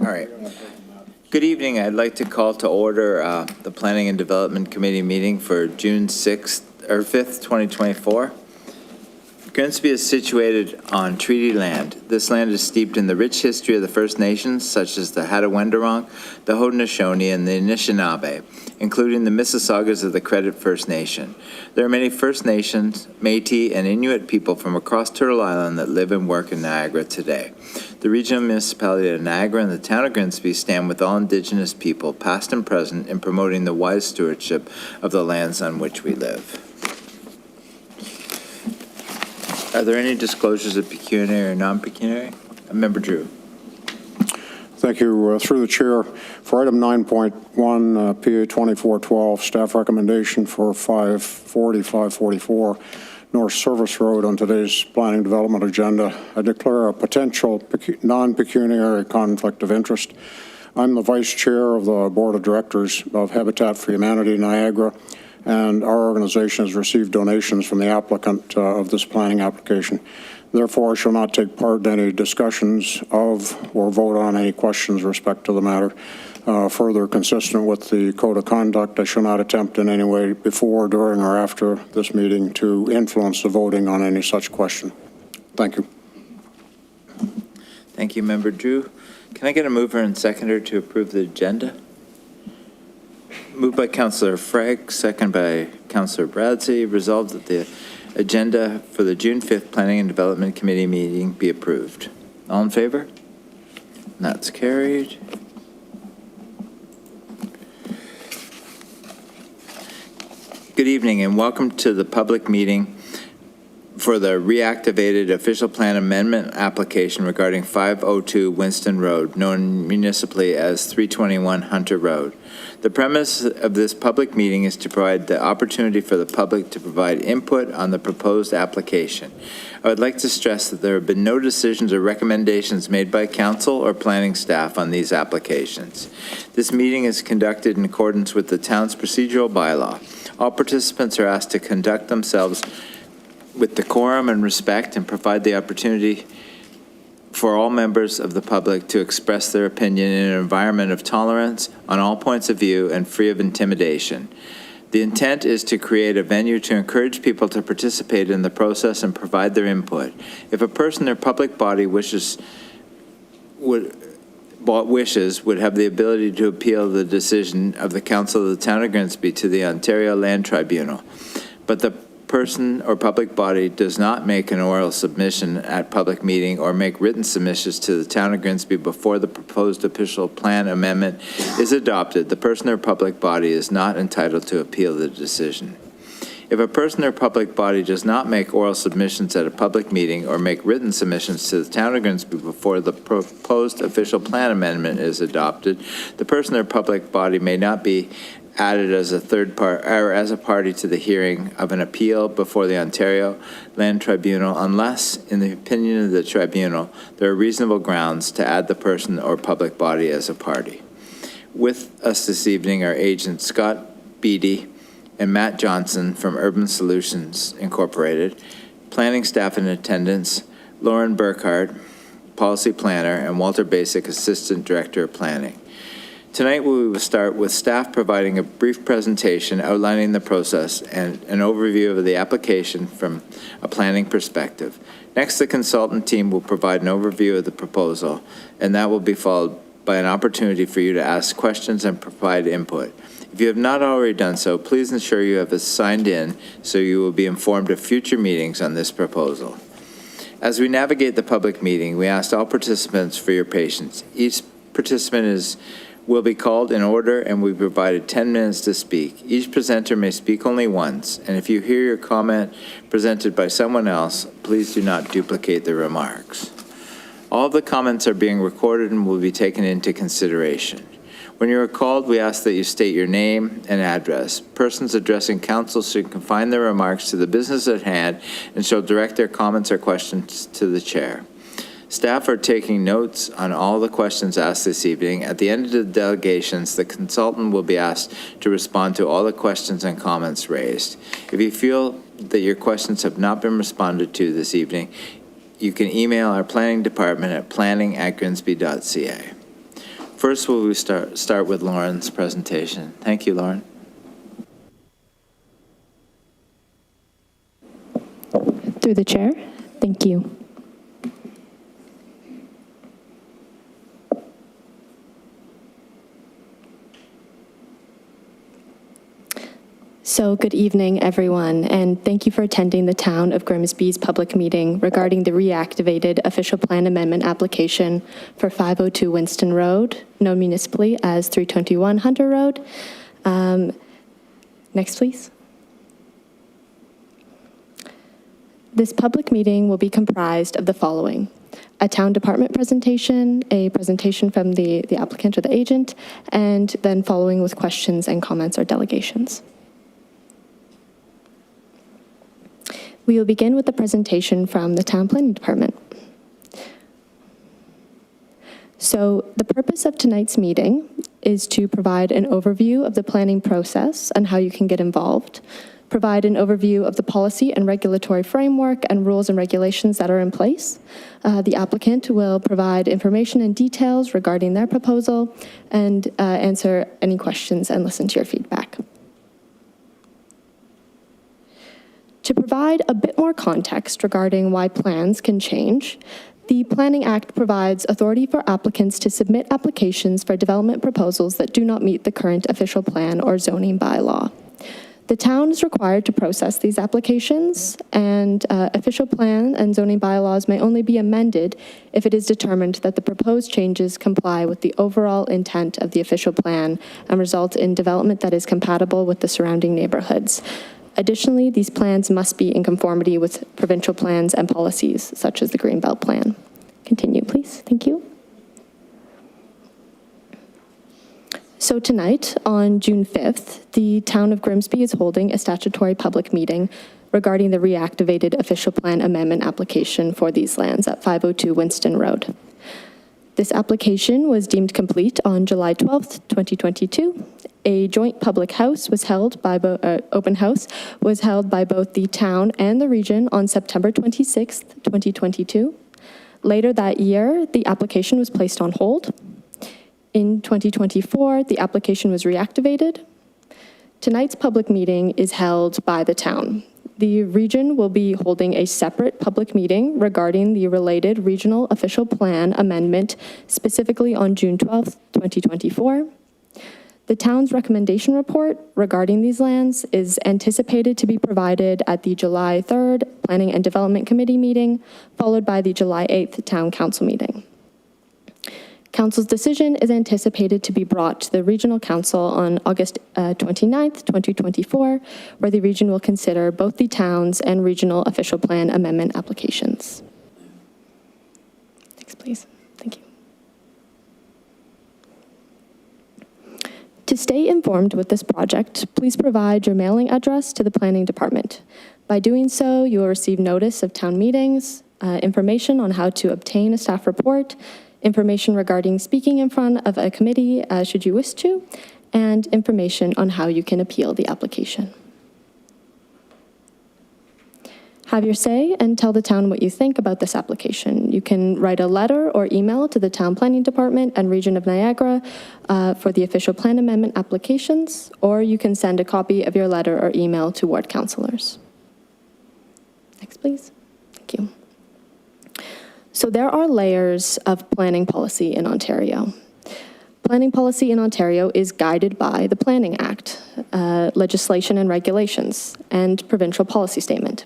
All right. Good evening. I'd like to call to order the Planning and Development Committee meeting for June 5th, 2024. Grimsby is situated on treaty land. This land is steeped in the rich history of the First Nations, such as the Hattaway-Wendarong, the Haudenosaunee, and the Anishinaabe, including the Mississaugas of the Credit First Nation. There are many First Nations, Métis, and Inuit people from across Turtle Island that live and work in Niagara today. The regional municipality of Niagara and the town of Grimsby stand with all Indigenous people, past and present, in promoting the wise stewardship of the lands on which we live. Are there any disclosures of pecuniary or non-pecuniary? Member Drew. Thank you. Through the chair, for item 9.1, PA 2412, staff recommendation for 544 North Service Road on today's planning development agenda. I declare a potential non-pecuniary conflict of interest. I'm the vice chair of the board of directors of Habitat for Humanity Niagara, and our organization has received donations from the applicant of this planning application. Therefore, I shall not take part in any discussions of or vote on any questions with respect to the matter. Further, consistent with the code of conduct, I shall not attempt in any way before, during, or after this meeting to influence the voting on any such question. Thank you. Thank you, Member Drew. Can I get a mover and seconder to approve the agenda? Moved by Councillor Freg, second by Councillor Bradsey. Resolved that the agenda for the June 5th Planning and Development Committee meeting be approved. All in favor? That's carried. Good evening and welcome to the public meeting for the reactivated official plan amendment application regarding 502 Winston Road, known municipally as 321 Hunter Road. The premise of this public meeting is to provide the opportunity for the public to provide input on the proposed application. I would like to stress that there have been no decisions or recommendations made by council or planning staff on these applications. This meeting is conducted in accordance with the town's procedural bylaw. All participants are asked to conduct themselves with decorum and respect and provide the opportunity for all members of the public to express their opinion in an environment of tolerance on all points of view and free of intimidation. The intent is to create a venue to encourage people to participate in the process and provide their input. If a person or public body would have the ability to appeal the decision of the Council of the Town of Grimsby to the Ontario Land Tribunal, but the person or public body does not make an oral submission at public meeting or make written submissions to the Town of Grimsby before the proposed official plan amendment is adopted, the person or public body is not entitled to appeal the decision. If a person or public body does not make oral submissions at a public meeting or make written submissions to the Town of Grimsby before the proposed official plan amendment is adopted, the person or public body may not be added as a third part or as a party to the hearing of an appeal before the Ontario Land Tribunal unless, in the opinion of the tribunal, there are reasonable grounds to add the person or public body as a party. With us this evening are Agent Scott Beattie and Matt Johnson from Urban Solutions Incorporated, planning staff in attendance, Lauren Burkhardt, policy planner, and Walter Basic, assistant director of planning. Tonight we will start with staff providing a brief presentation outlining the process and an overview of the application from a planning perspective. Next, the consultant team will provide an overview of the proposal, and that will be followed by an opportunity for you to ask questions and provide input. If you have not already done so, please ensure you have signed in so you will be informed of future meetings on this proposal. As we navigate the public meeting, we ask all participants for your patience. Each participant will be called in order and will be provided 10 minutes to speak. Each presenter may speak only once, and if you hear your comment presented by someone else, please do not duplicate the remarks. All of the comments are being recorded and will be taken into consideration. When you are called, we ask that you state your name and address. Persons addressing council should confine their remarks to the business at hand and shall direct their comments or questions to the chair. Staff are taking notes on all the questions asked this evening. At the end of the delegations, the consultant will be asked to respond to all the questions and comments raised. If you feel that your questions have not been responded to this evening, you can email our planning department at planning@grimsby.ca. first we'll start with Lauren's presentation. Thank you, Lauren. Through the chair, thank you. So good evening, everyone, and thank you for attending the Town of Grimsby's public meeting regarding the reactivated official plan amendment application for 502 Winston Road, known municipally as 321 Hunter Road. Next, please. This public meeting will be comprised of the following: a town department presentation, a presentation from the applicant or the agent, and then following with questions and comments or delegations. We will begin with the presentation from the Town Planning Department. So the purpose of tonight's meeting is to provide an overview of the planning process and how you can get involved, provide an overview of the policy and regulatory framework and rules and regulations that are in place. The applicant will provide information and details regarding their proposal and answer any questions and listen to your feedback. To provide a bit more context regarding why plans can change, the Planning Act provides authority for applicants to submit applications for development proposals that do not meet the current official plan or zoning bylaw. The town is required to process these applications, and official plan and zoning bylaws may only be amended if it is determined that the proposed changes comply with the overall intent of the official plan and result in development that is compatible with the surrounding neighborhoods. Additionally, these plans must be in conformity with provincial plans and policies, such as the Greenbelt Plan. Continue, please. Thank you. So tonight, on June 5th, the Town of Grimsby is holding a statutory public meeting regarding the reactivated official plan amendment application for these lands at 502 Winston Road. This application was deemed complete on July 12th, 2022. A joint public house was held by open house was held by both the town and the region on September 26th, 2022. Later that year, the application was placed on hold. In 2024, the application was reactivated. Tonight's public meeting is held by the town. The region will be holding a separate public meeting regarding the related regional official plan amendment, specifically on June 12th, 2024. The town's recommendation report regarding these lands is anticipated to be provided at the July 3rd Planning and Development Committee meeting, followed by the July 8th Town Council meeting. Council's decision is anticipated to be brought to the Regional Council on August 29th, 2024, where the region will consider both the town's and regional official plan amendment applications. Next, please. Thank you. To stay informed with this project, please provide your mailing address to the Planning Department. By doing so, you will receive notice of town meetings, information on how to obtain a staff report, information regarding speaking in front of a committee should you wish to, and information on how you can appeal the application. Have your say and tell the town what you think about this application. You can write a letter or email to the Town Planning Department and Region of Niagara for the official plan amendment applications, or you can send a copy of your letter or email to ward councillors. Next, please. Thank you. So there are layers of planning policy in Ontario. Planning policy in Ontario is guided by the Planning Act, legislation and regulations, and provincial policy statement.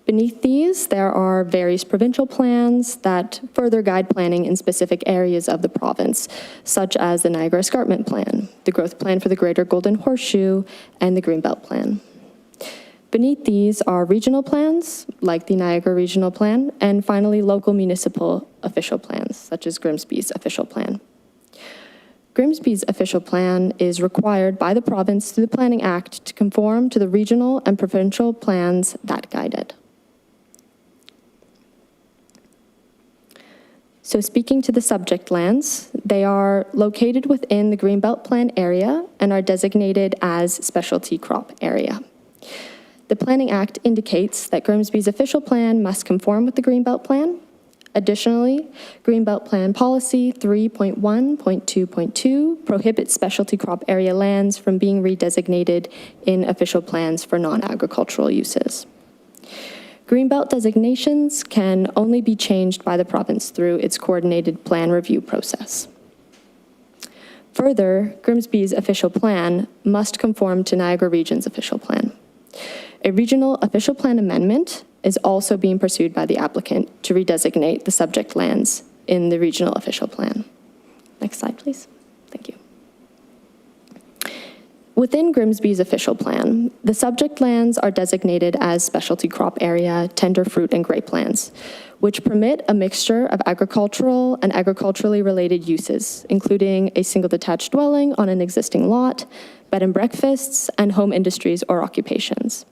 Beneath these, there are various provincial plans that further guide planning in specific areas of the province, such as the Niagara Escarpment Plan, the Growth Plan for the Greater Golden Horseshoe, and the Greenbelt Plan. Beneath these are regional plans, like the Niagara Regional Plan, and finally local municipal official plans, such as Grimsby's official plan. Grimsby's official plan is required by the province through the Planning Act to conform to the regional and provincial plans that guide it. So speaking to the subject lands, they are located within the Greenbelt Plan area and are designated as specialty crop area. The Planning Act indicates that Grimsby's official plan must conform with the Greenbelt Plan. Additionally, Greenbelt Plan Policy 3.1.2.2 prohibits specialty crop area lands from being redesignated in official plans for non-agricultural uses. Greenbelt designations can only be changed by the province through its coordinated plan review process. Further, Grimsby's official plan must conform to Niagara Region's official plan. A regional official plan amendment is also being pursued by the applicant to redesignate the subject lands in the regional official plan. Next slide, please. Thank you. Within Grimsby's official plan, the subject lands are designated as specialty crop area, tender fruit, and grape lands, which permit a mixture of agricultural and agriculturally related uses, including a single detached dwelling on an existing lot, bed and breakfasts, and home industries or occupations.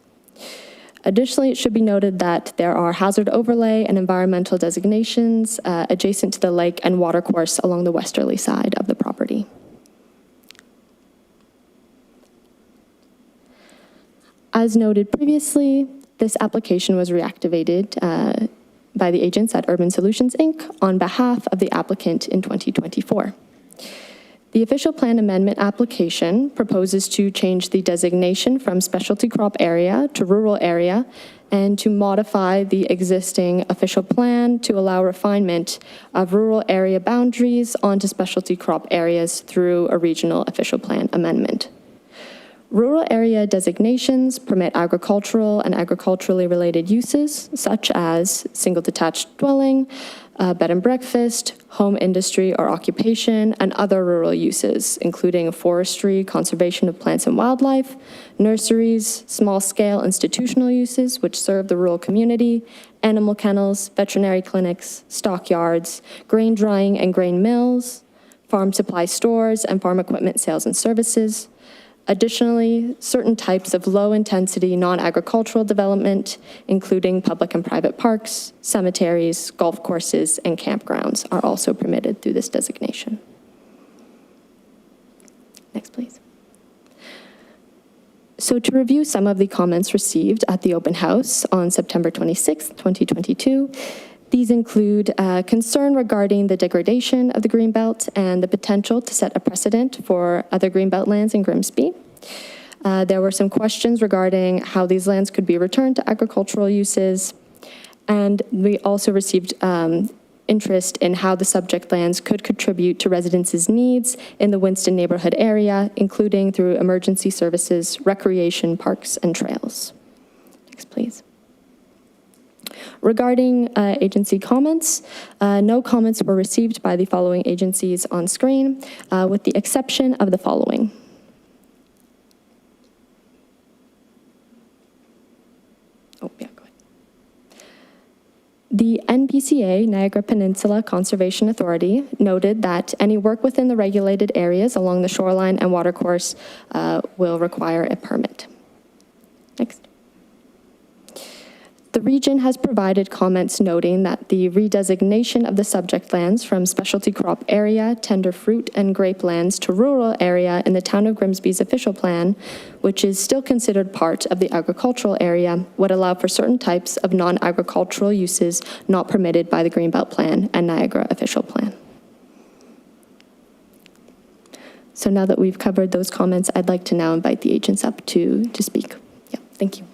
Additionally, it should be noted that there are hazard overlay and environmental designations adjacent to the lake and watercourse along the westerly side of the property. As noted previously, this application was reactivated by the agents at Urban Solutions, Inc. on behalf of the applicant in 2024. The official plan amendment application proposes to change the designation from specialty crop area to rural area and to modify the existing official plan to allow refinement of rural area boundaries onto specialty crop areas through a regional official plan amendment. Rural area designations permit agricultural and agriculturally related uses, such as single detached dwelling, bed and breakfast, home industry or occupation, and other rural uses, including forestry, conservation of plants and wildlife, nurseries, small-scale institutional uses which serve the rural community, animal kennels, veterinary clinics, stockyards, grain drying and grain mills, farm supply stores, and farm equipment sales and services. Additionally, certain types of low-intensity non-agricultural development, including public and private parks, cemeteries, golf courses, and campgrounds, are also permitted through this designation. Next, please. So to review some of the comments received at the open house on September 26, 2022, these include concern regarding the degradation of the Greenbelt and the potential to set a precedent for other Greenbelt lands in Grimsby. There were some questions regarding how these lands could be returned to agricultural uses. And we also received interest in how the subject lands could contribute to residents' needs in the Winston neighborhood area, including through emergency services, recreation, parks, and trails. Next, please. Regarding agency comments, no comments were received by the following agencies on screen, with the exception of the following. Oh, yeah, go ahead. The NPCA, Niagara Peninsula Conservation Authority, noted that any work within the regulated areas along the shoreline and watercourse will require a permit. Next. The region has provided comments noting that the redesignation of the subject lands from specialty crop area, tender fruit, and grape lands to rural area in the town of Grimsby's official plan, which is still considered part of the agricultural area, would allow for certain types of non-agricultural uses not permitted by the Greenbelt Plan and Niagara official plan. So now that we've covered those comments, I'd like to now invite the agents up to speak. Yeah, thank you.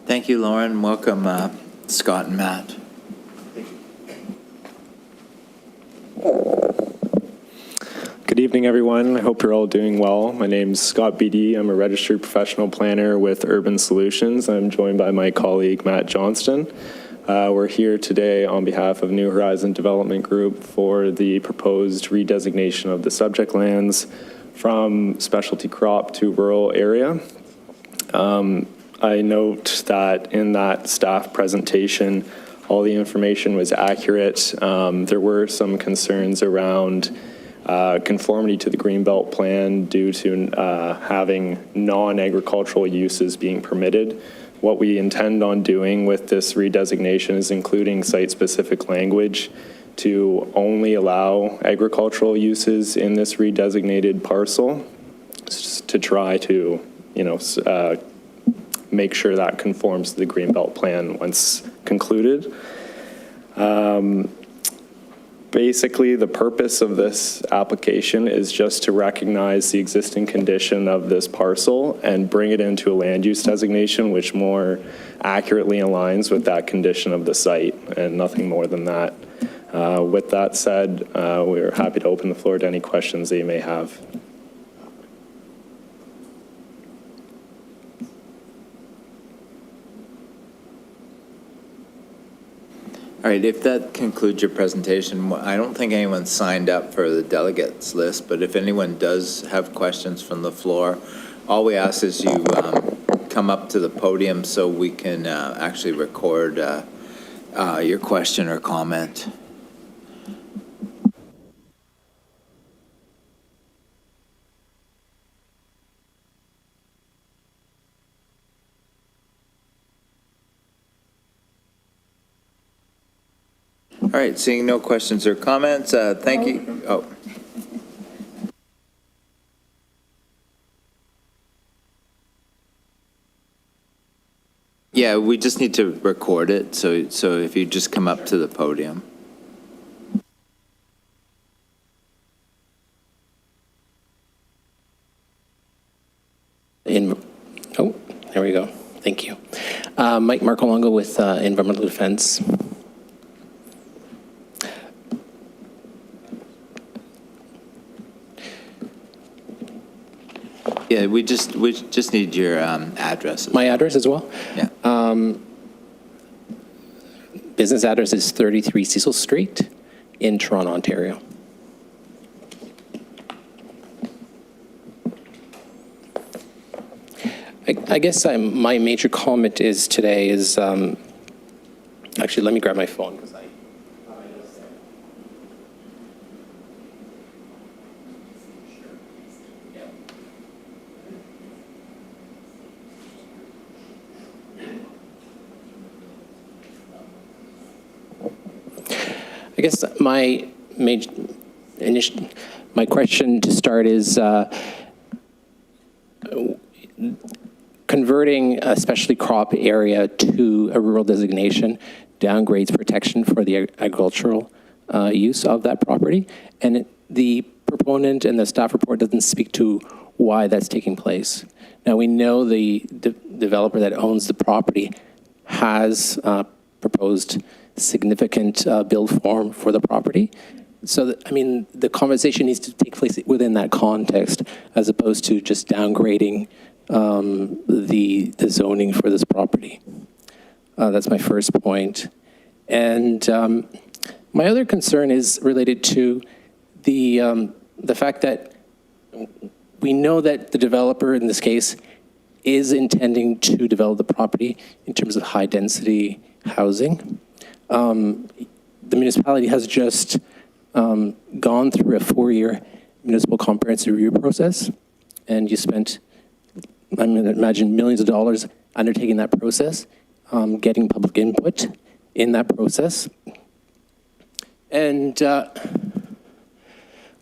Thank you, Lauren. Welcome, Scott and Matt. Good evening, everyone. I hope you're all doing well. My name's Scott Beatty. I'm a registered professional planner with Urban Solutions. I'm joined by my colleague, Matt Johnston. We're here today on behalf of New Horizon Development Group for the proposed redesignation of the subject lands from specialty crop to rural area. I note that in that staff presentation, all the information was accurate. There were some concerns around conformity to the Greenbelt Plan due to having non-agricultural uses being permitted. What we intend on doing with this redesignation is including site-specific language to only allow agricultural uses in this redesignated parcel to try to, make sure that conforms to the Greenbelt Plan once concluded. Basically, the purpose of this application is just to recognize the existing condition of this parcel and bring it into a land use designation, which more accurately aligns with that condition of the site, and nothing more than that. With that said, we're happy to open the floor to any questions that you may have. All right, if that concludes your presentation, I don't think anyone signed up for the delegates list, but if anyone does have questions from the floor, all we ask is you come up to the podium so we can actually record your question or comment. All right, seeing no questions or comments, thank you. Oh. Yeah, we just need to record it, so if you just come up to the podium. Oh, there we go. Thank you. Mike Marcolongo with Environmental Defense. Yeah, we just need your addresses. My address as well? Yeah. Business address is 33 Cecil Street in Toronto, Ontario. I guess my major comment is today is, actually, let me grab my phone. I guess my question to start is converting a specialty crop area to a rural designation downgrades protection for the agricultural use of that property, and the proponent and the staff report doesn't speak to why that's taking place. Now, we know the developer that owns the property has proposed significant build form for the property. So, I mean, the conversation needs to take place within that context, as opposed to just downgrading the zoning for this property. That's my first point. And my other concern is related to the fact that we know that the developer in this case is intending to develop the property in terms of high-density housing. The municipality has just gone through a 4-year municipal comprehensive review process, and you spent, I'm going to imagine, millions of dollars undertaking that process, getting public input in that process. And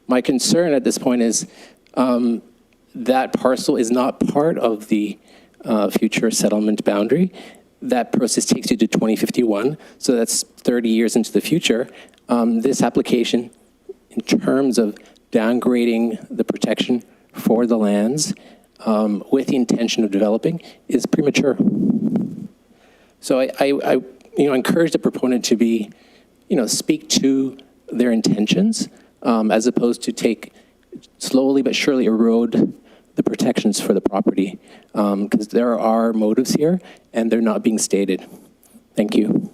my concern at this point is that parcel is not part of the future settlement boundary. That process takes you to 2051, so that's 30 years into the future. This application, in terms of downgrading the protection for the lands with the intention of developing, is premature. So I encourage the proponent to be, speak to their intentions as opposed to take slowly but surely erode the protections for the property, because there are motives here and they're not being stated. Thank you.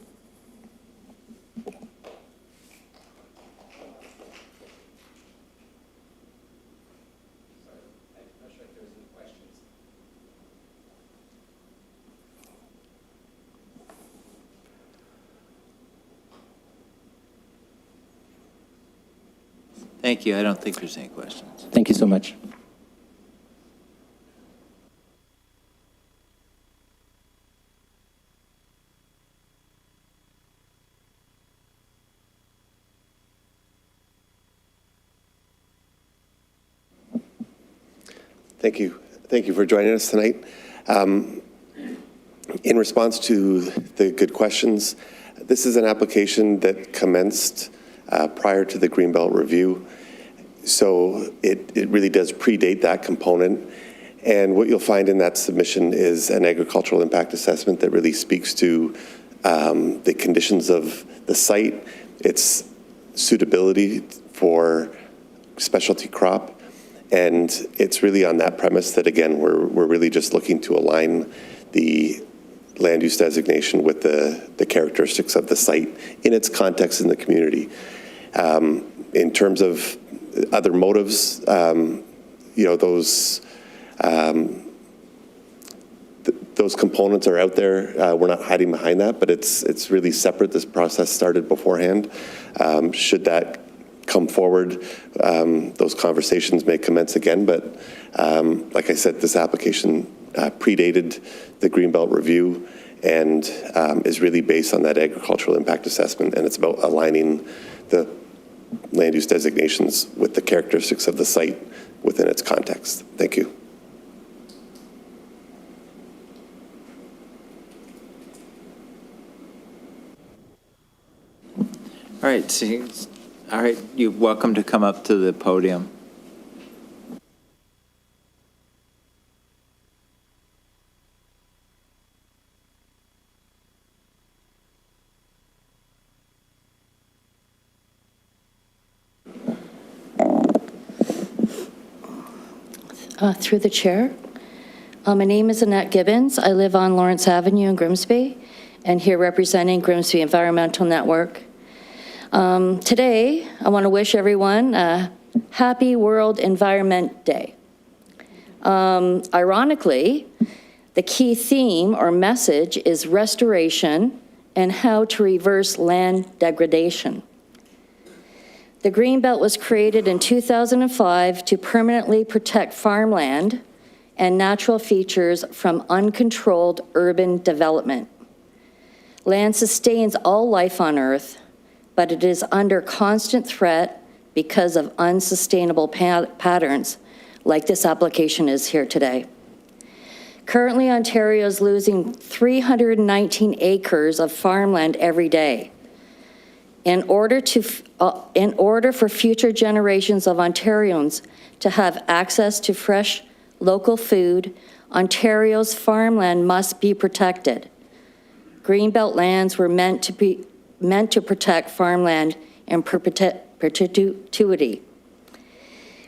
Thank you. I don't think there's any questions. Thank you so much. Thank you. Thank you for joining us tonight. In response to the good questions, This is an application that commenced prior to the Greenbelt review, so it really does predate that component. And what you'll find in that submission is an agricultural impact assessment that really speaks to the conditions of the site, its suitability for specialty crop, and it's really on that premise that, again, we're really just looking to align the land use designation with the characteristics of the site in its context in the community. In terms of other motives, those components are out there. We're not hiding behind that, but it's really separate. This process started beforehand. Should that come forward, those conversations may commence again, but like I said, this application predated the Greenbelt review and is really based on that agricultural impact assessment, and it's about aligning the land use designations with the characteristics of the site within its context. Thank you. All right, you're welcome to come up to the podium. Through the chair. My name is Annette Gibbons. I live on Lawrence Avenue in Grimsby, and here representing Grimsby Environmental Network. Today, I want to wish everyone a happy World Environment Day. Ironically, the key theme or message is restoration and how to reverse land degradation. The Greenbelt was created in 2005 to permanently protect farmland and natural features from uncontrolled urban development. Land sustains all life on Earth, but it is under constant threat because of unsustainable patterns like this application is here today. Currently, Ontario is losing 319 acres of farmland every day. In order for future generations of Ontarians to have access to fresh local food, Ontario's farmland must be protected. Greenbelt lands were meant to protect farmland in perpetuity.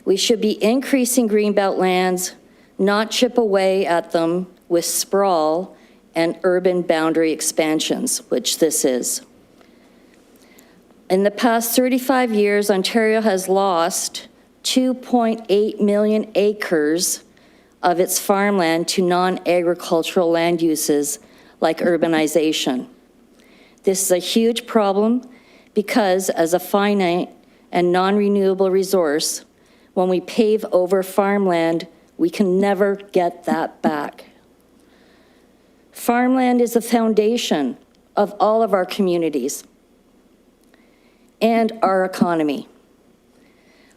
We should be increasing Greenbelt lands, not chip away at them with sprawl and urban boundary expansions, which this is. In the past 35 years, Ontario has lost 2.8 million acres of its farmland to non-agricultural land uses like urbanization. This is a huge problem because as a finite and non-renewable resource, when we pave over farmland, we can never get that back. Farmland is the foundation of all of our communities and our economy.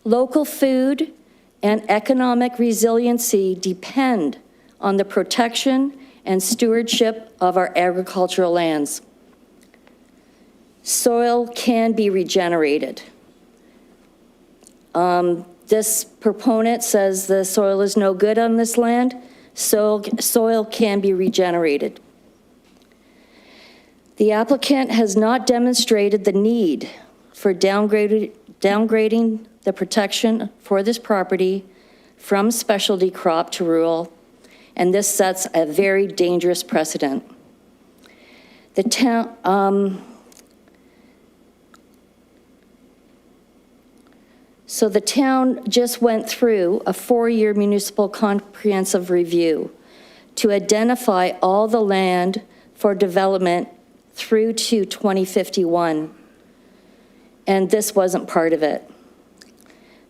Local food and economic resiliency depend on the protection and stewardship of our agricultural lands. Soil can be regenerated. This proponent says the soil is no good on this land. Soil can be regenerated. The applicant has not demonstrated the need for downgrading the protection for this property from specialty crop to rural, and this sets a very dangerous precedent. The town, so the town just went through a 4-year municipal comprehensive review to identify all the land for development through to 2051. And this wasn't part of it.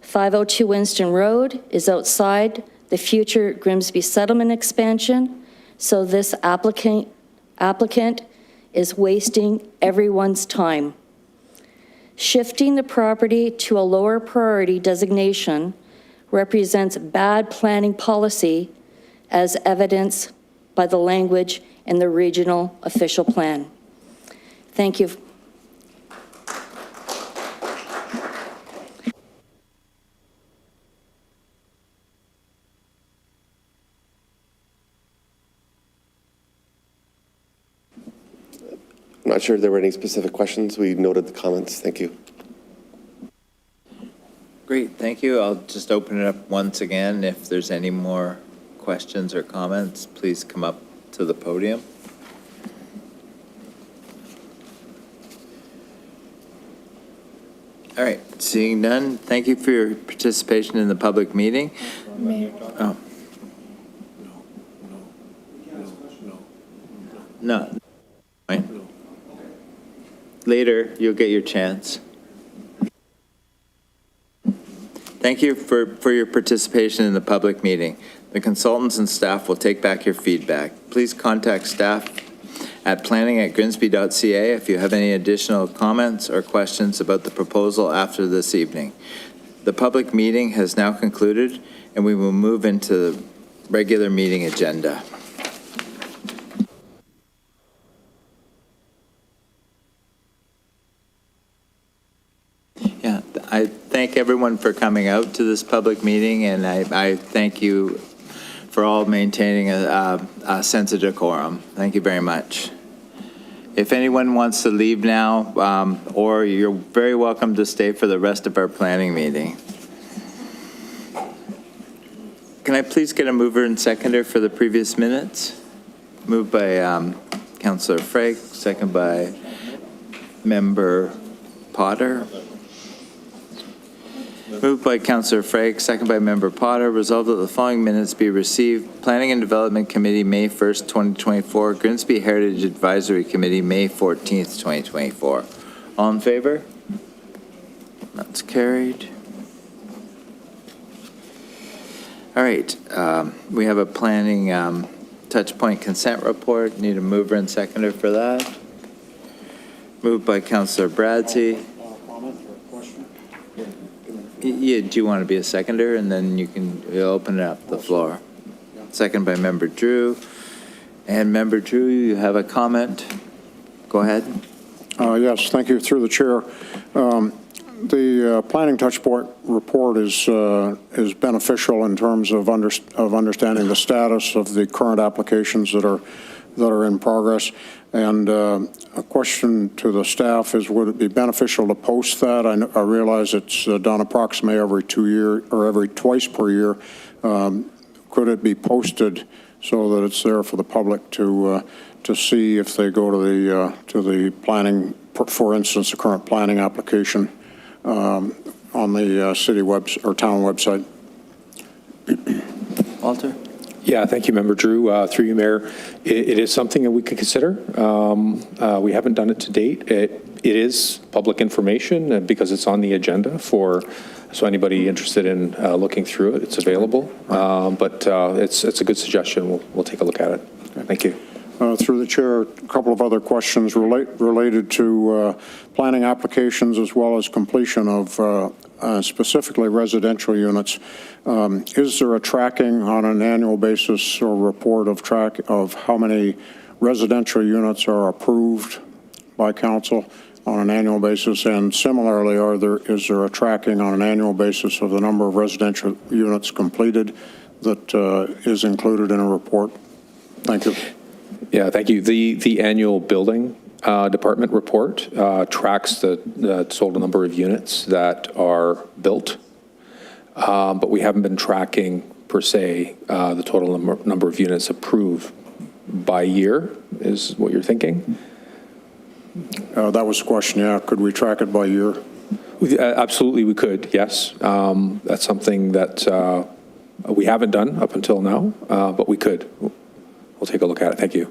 502 Winston Road is outside the future Grimsby settlement expansion, so this applicant is wasting everyone's time. Shifting the property to a lower priority designation represents bad planning policy as evidenced by the language in the regional official plan. Thank you. I'm not sure if there were any specific questions. We noted the comments. Thank you. Great, thank you. I'll just open it up once again. If there's any more questions or comments, please come up to the podium. All right, seeing none, thank you for your participation in the public meeting. Oh. No. Fine. Later, you'll get your chance. Thank you for your participation in the public meeting. The consultants and staff will take back your feedback. Please contact staff at planning@grimsby.ca if you have any additional comments or questions about the proposal after this evening. The public meeting has now concluded, and we will move into the regular meeting agenda. Yeah, I thank everyone for coming out to this public meeting, and I thank you for all maintaining a sense of decorum. Thank you very much. If anyone wants to leave now, or you're very welcome to stay for the rest of our planning meeting. Can I please get a mover and seconder for the previous minutes? Moved by Councillor Frake, second by Member Potter. Moved by Councillor Frake, second by Member Potter. Resolved that the following minutes be received. Planning and Development Committee, May 1st, 2024. Grimsby Heritage Advisory Committee, May 14th, 2024. All in favor? That's carried. All right, we have a planning touch point consent report. Need a mover and seconder for that. Moved by Councillor Bradsey. Yeah, do you want to be a seconder, and then you'll open up the floor. Second by Member Drew. And Member Drew, you have a comment? Go ahead. Yes, thank you, through the chair. The planning touchpoint report is beneficial in terms of understanding the status of the current applications that are in progress. And a question to the staff is, would it be beneficial to post that? I realize it's done approximately every 2 years or every twice per year. Could it be posted so that it's there for the public to see if they go to the planning, for instance, the current planning application on the city or town website? Walter? Yeah, thank you, Member Drew. Through you, Mayor, it is something that we could consider. We haven't done it to date. It is public information because it's on the agenda so anybody interested in looking through it, it's available. But it's a good suggestion. We'll take a look at it. Thank you. Through the chair, a couple of other questions related to planning applications as well as completion of specifically residential units. Is there a tracking on an annual basis or report of how many residential units are approved by council on an annual basis? And similarly, is there a tracking on an annual basis of the number of residential units completed that is included in a report? Thank you. Yeah, thank you. The annual building department report tracks the total number of units that are built, but we haven't been tracking, per se, the total number of units approved by year, is what you're thinking? That was the question, yeah. Could we track it by year? Absolutely, we could, yes. That's something that we haven't done up until now, but we could. We'll take a look at it. Thank you.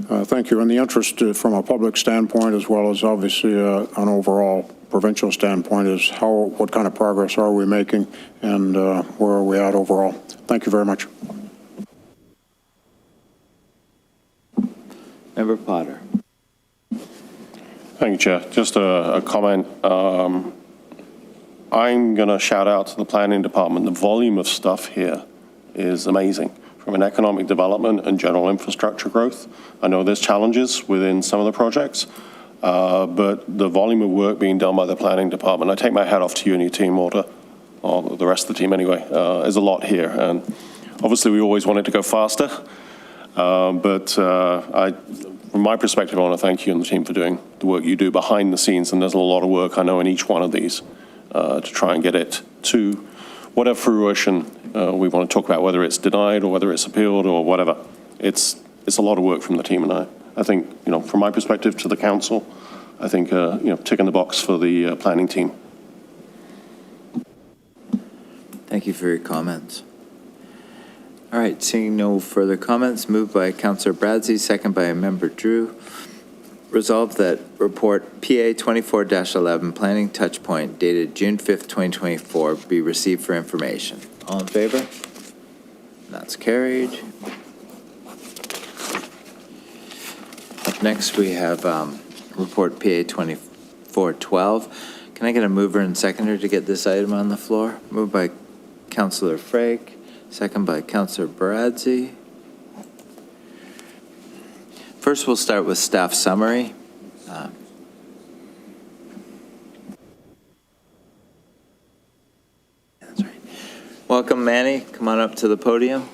Thank you. And the interest from a public standpoint, as well as obviously an overall provincial standpoint, is what kind of progress are we making and where are we at overall? Thank you very much. Member Potter. Thank you, Chair. Just a comment. I'm going to shout out to the planning department. The volume of stuff here is amazing. From an economic development and general infrastructure growth. I know there's challenges within some of the projects, but the volume of work being done by the planning department, I take my hat off to you and your team, Walter, or the rest of the team anyway. There's a lot here, and obviously we always want it to go faster, but from my perspective, I want to thank you and the team for doing the work you do behind the scenes, and there's a lot of work, I know, in each one of these to try and get it to whatever fruition we want to talk about, whether it's denied or whether it's appealed or whatever. It's a lot of work from the team, and I think, from my perspective to the council, I think, ticking the box for the planning team. Thank you for your comments. All right, seeing no further comments, moved by Councillor Bradsey, second by Member Drew. Resolved that report PA 24-11, Planning Touchpoint, dated June 5th, 2024, be received for information. All in favor? That's carried. Up next, we have report PA 24-12. Can I get a mover and seconder to get this item on the floor? Moved by Councillor Frake, second by Councillor Bradsey. First, we'll start with staff summary. That's right. Welcome, Manny. Come on up to the podium.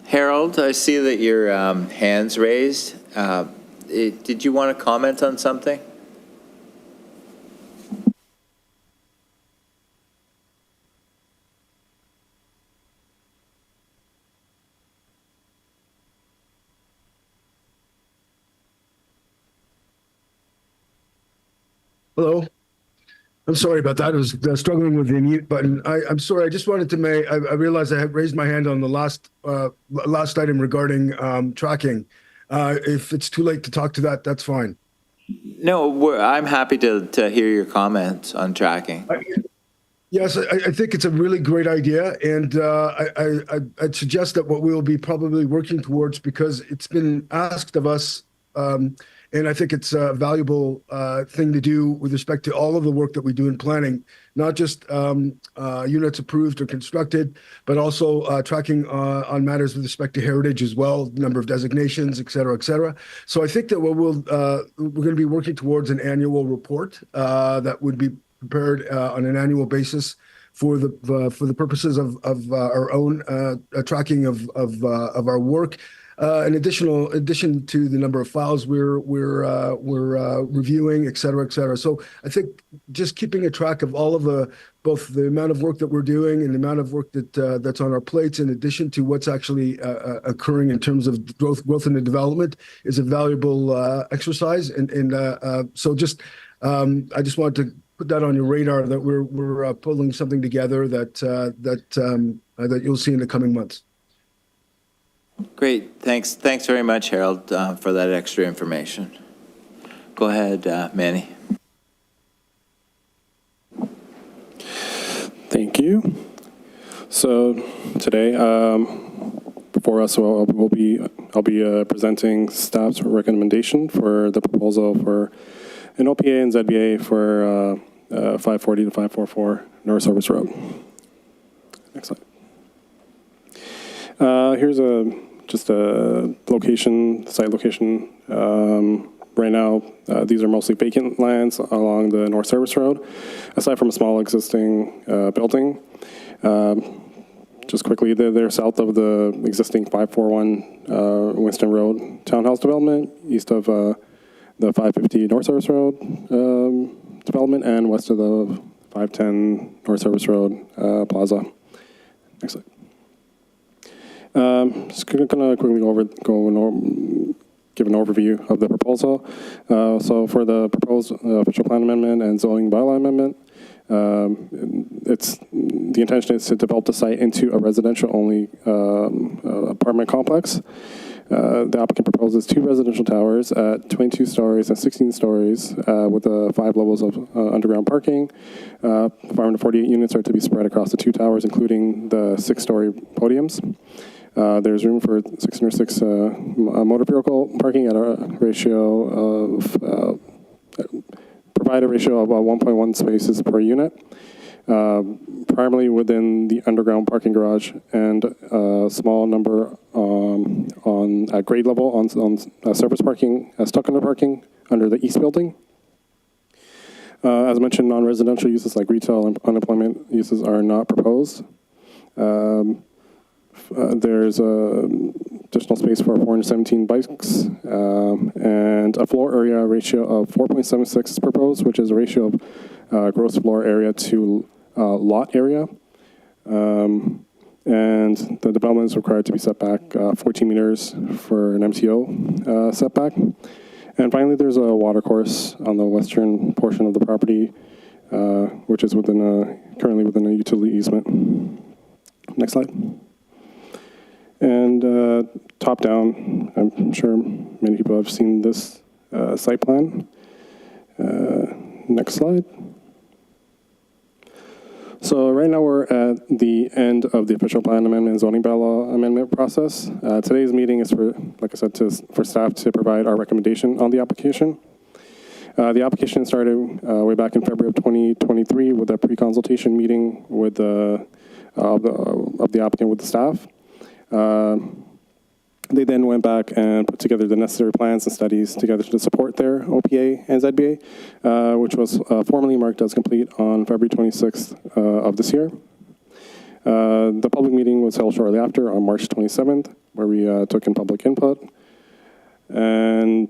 Harold, I see that your hand's raised. Did you want to comment on something? Hello. I'm sorry about that. I was struggling with the mute button. I'm sorry. I just wanted to make. I realized I had raised my hand on the last item regarding tracking. If it's too late to talk to that, that's fine. No, I'm happy to hear your comments on tracking. Yes, I think it's a really great idea, and I'd suggest that what we'll be probably working towards, because it's been asked of us. And I think it's a valuable thing to do with respect to all of the work that we do in planning, not just units approved or constructed, but also tracking on matters with respect to heritage as well, number of designations, et cetera, et cetera. So I think that we're going to be working towards an annual report that would be prepared on an annual basis for the purposes of our own tracking of our work. In addition to the number of files we're reviewing, et cetera, et cetera. So I think just keeping a track of all of both the amount of work that we're doing and the amount of work that's on our plates, in addition to what's actually occurring in terms of growth and development, is a valuable exercise. And so just I just wanted to put that on your radar, that we're pulling something together that you'll see in the coming months. Great. Thanks very much, Harold, for that extra information. Go ahead, Manny. Thank you. So today, before us, I'll be presenting staff's recommendation for the proposal for an OPA and ZBA for 540 to 544 North Service Road. Next slide. Here's just a site location. Right now, these are mostly vacant lands along the North Service Road, aside from a small existing building. Just quickly, they're south of the existing 541 Winston Road townhouse development, east of the 550 North Service Road development, and west of the 510 North Service Road plaza. Next slide. Just going to quickly give an overview of the proposal. So for the proposed official plan amendment and zoning bylaw amendment, The intention is to develop the site into a residential-only apartment complex. The applicant proposes 2 residential towers at 22 stories and 16 stories with 5 levels of underground parking. 548 units are to be spread across the 2 towers, including the 6-story podiums. There's room for 606 motor vehicle parking at a ratio of provide a ratio of 1.1 spaces per unit, primarily within the underground parking garage, and a small number at grade level on surface parking, stuck-under parking under the east building. As mentioned, non-residential uses like retail and unemployment uses are not proposed. There's additional space for 417 bikes and a floor area ratio of 4.76 is proposed, which is a ratio of gross floor area to lot area. And the development is required to be set back 14 meters for an MTO setback. And finally, there's a water course on the western portion of the property, which is currently within a utility easement. Next slide. And top down, I'm sure many people have seen this site plan. Next slide. So right now we're at the end of the official plan amendment and zoning bylaw amendment process. Today's meeting is for, like I said, for staff to provide our recommendation on the application. The application started way back in February of 2023 with a pre-consultation meeting with of the applicant with the staff. They then went back and put together the necessary plans and studies together to support their OPA and ZBA, which was formally marked as complete on February 26th of this year. The public meeting was held shortly after on March 27th, where we took in public input. And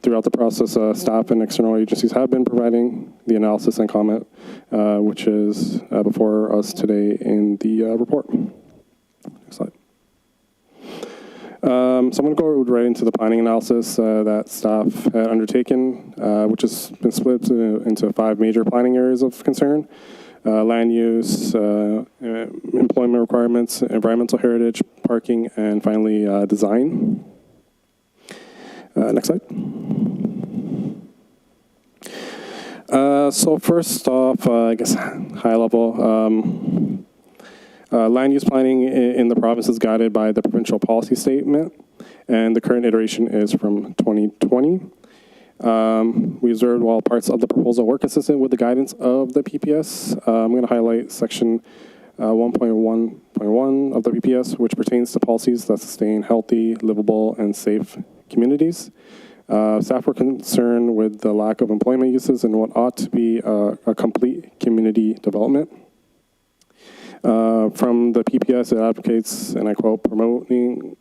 throughout the process, staff and external agencies have been providing the analysis and comment, which is before us today in the report. Next slide. So I'm going to go right into the planning analysis that staff had undertaken, which has been split into 5 major planning areas of concern: land use, employment requirements, environmental heritage, parking, and finally design. Next slide. So first off, I guess high level. Land use planning in the province is guided by the provincial policy statement, and the current iteration is from 2020. We observed while parts of the proposal were consistent with the guidance of the PPS. I'm going to highlight section 1.1.1 of the PPS, which pertains to policies that sustain healthy, livable, and safe communities. Staff were concerned with the lack of employment uses and what ought to be a complete community development. From the PPS, it advocates, and I quote, promoting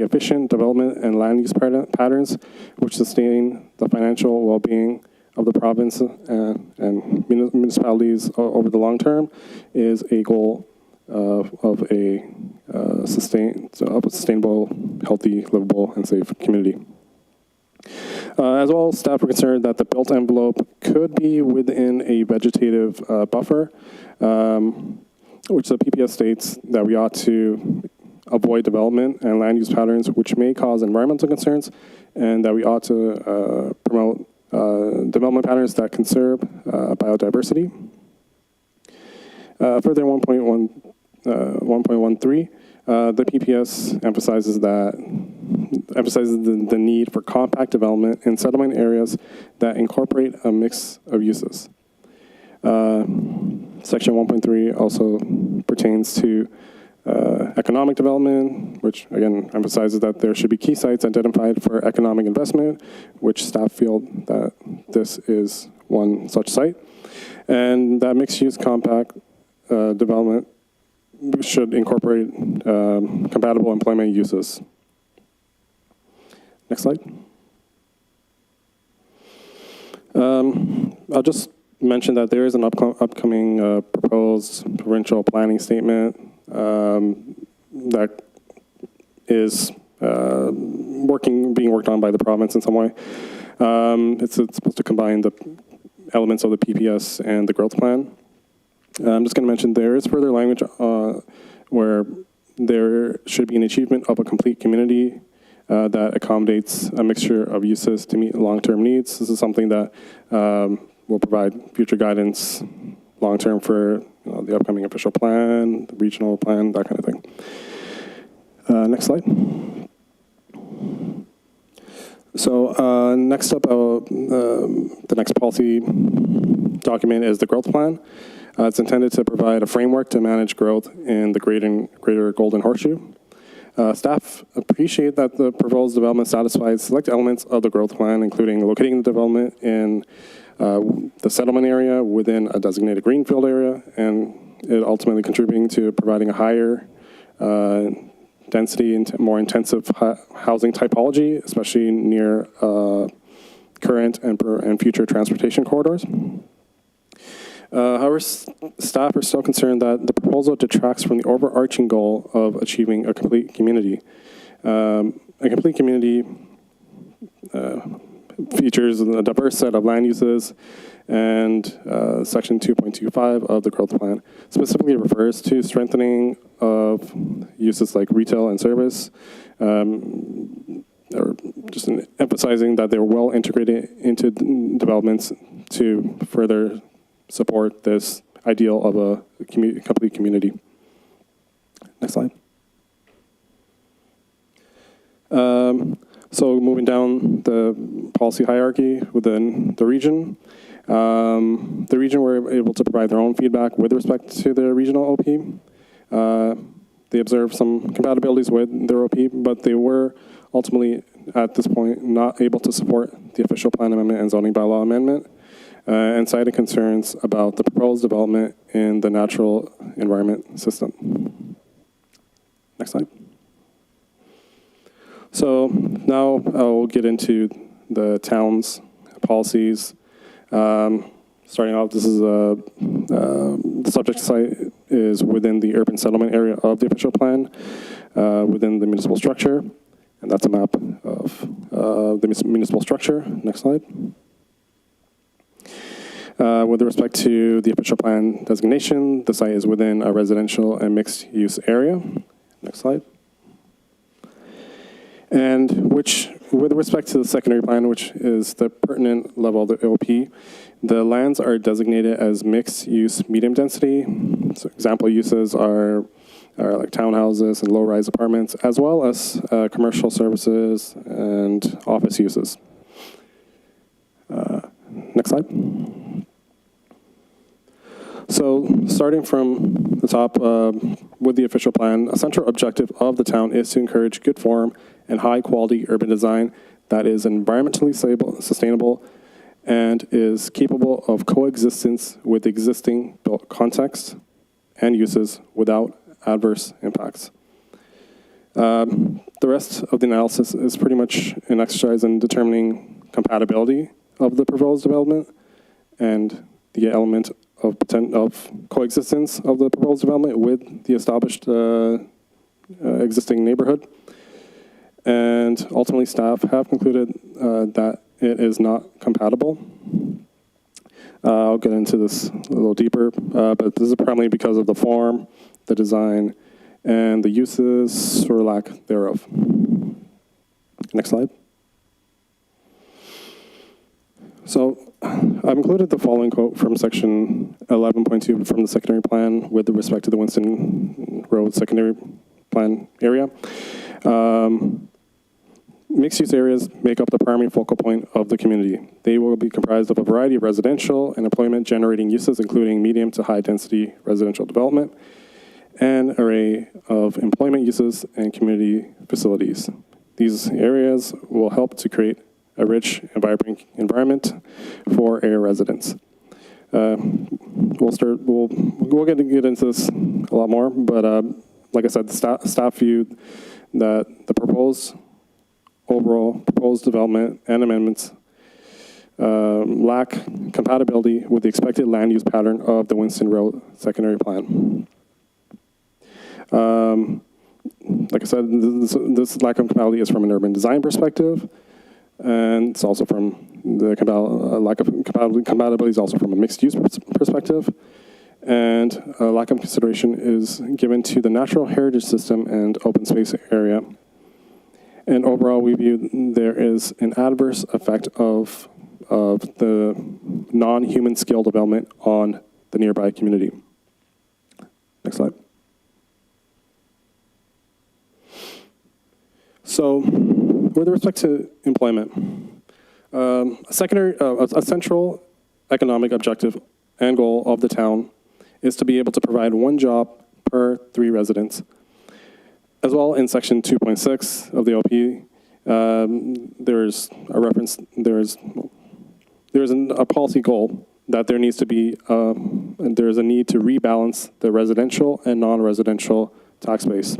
efficient development and land use patterns which sustain the financial well-being of the province and municipalities over the long term is a goal of a sustainable, healthy, livable, and safe community. As well, staff were concerned that the built envelope could be within a vegetative buffer, which the PPS states that we ought to avoid development and land use patterns which may cause environmental concerns, and that we ought to promote development patterns that conserve biodiversity. Further, 1.13, the PPS emphasizes the need for compact development in settlement areas that incorporate a mix of uses. Section 1.3 also pertains to economic development, which again emphasizes that there should be key sites identified for economic investment, which staff feel that this is one such site. And that mixed-use compact development should incorporate compatible employment uses. Next slide. I'll just mention that there is an upcoming proposed provincial planning statement that is being worked on by the province in some way. It's supposed to combine the elements of the PPS and the growth plan. I'm just going to mention there is further language where there should be an achievement of a complete community that accommodates a mixture of uses to meet long-term needs. This is something that will provide future guidance long-term for the upcoming official plan, the regional plan, that kind of thing. Next slide. So next up, the next policy document is the growth plan. It's intended to provide a framework to manage growth in the greater Golden Horseshoe. Staff appreciate that the proposed development satisfies select elements of the growth plan, including locating the development in the settlement area within a designated greenfield area, and it ultimately contributing to providing a higher density and more intensive housing typology, especially near current and future transportation corridors. However, staff are still concerned that the proposal detracts from the overarching goal of achieving a complete community. A complete community features a diverse set of land uses, and Section 2.25 of the growth plan specifically refers to strengthening of uses like retail and service, or just emphasizing that they're well integrated into developments to further support this ideal of a complete community. Next slide. So moving down the policy hierarchy within the region, were able to provide their own feedback with respect to the regional OP. They observed some compatibilities with their OP, but they were ultimately, at this point, not able to support the official plan amendment and zoning bylaw amendment, and cited concerns about the proposed development in the natural environment system. Next slide. So now I'll get into the town's policies. Starting off, this is the subject site is within the urban settlement area of the official plan, within the municipal structure, and that's a map of the municipal structure. Next slide. With respect to the official plan designation, the site is within a residential and mixed-use area. Next slide. And with respect to the secondary plan, which is the pertinent level of the OP, the lands are designated as mixed-use medium density. So example uses are like townhouses and low-rise apartments, as well as commercial services and office uses. Next slide. So starting from the top with the official plan, a central objective of the town is to encourage good form and high quality urban design that is environmentally sustainable and is capable of coexistence with existing built context and uses without adverse impacts. The rest of the analysis is pretty much an exercise in determining compatibility of the proposed development and the element of coexistence of the proposed development with the established existing neighborhood. And ultimately, staff have concluded that it is not compatible. I'll get into this a little deeper, but this is primarily because of the form, the design, and the uses or lack thereof. Next slide. So I've included the following quote from section 11.2 from the secondary plan with respect to the Winston Road secondary plan area. Mixed-use areas make up the primary focal point of the community. They will be comprised of a variety of residential and employment-generating uses, including medium to high-density residential development, and array of employment uses and community facilities. These areas will help to create a rich and vibrant environment for area residents. We'll get into this a lot more, but like I said, the staff viewed that the overall proposed development and amendments lack compatibility with the expected land use pattern of the Winston Road secondary plan. Like I said, this lack of compatibility is from an urban design perspective, and it's also from the lack of compatibility is also from a mixed-use perspective, and a lack of consideration is given to the natural heritage system and open space area. And overall, we view there is an adverse effect of the non-human scale development on the nearby community. Next slide. So, with respect to employment, a central economic objective and goal of the town is to be able to provide one job per 3 residents. As well, in section 2.6 of the OP, there's a reference, there's a policy goal that there needs to be, there's a need to rebalance the residential and non-residential tax base.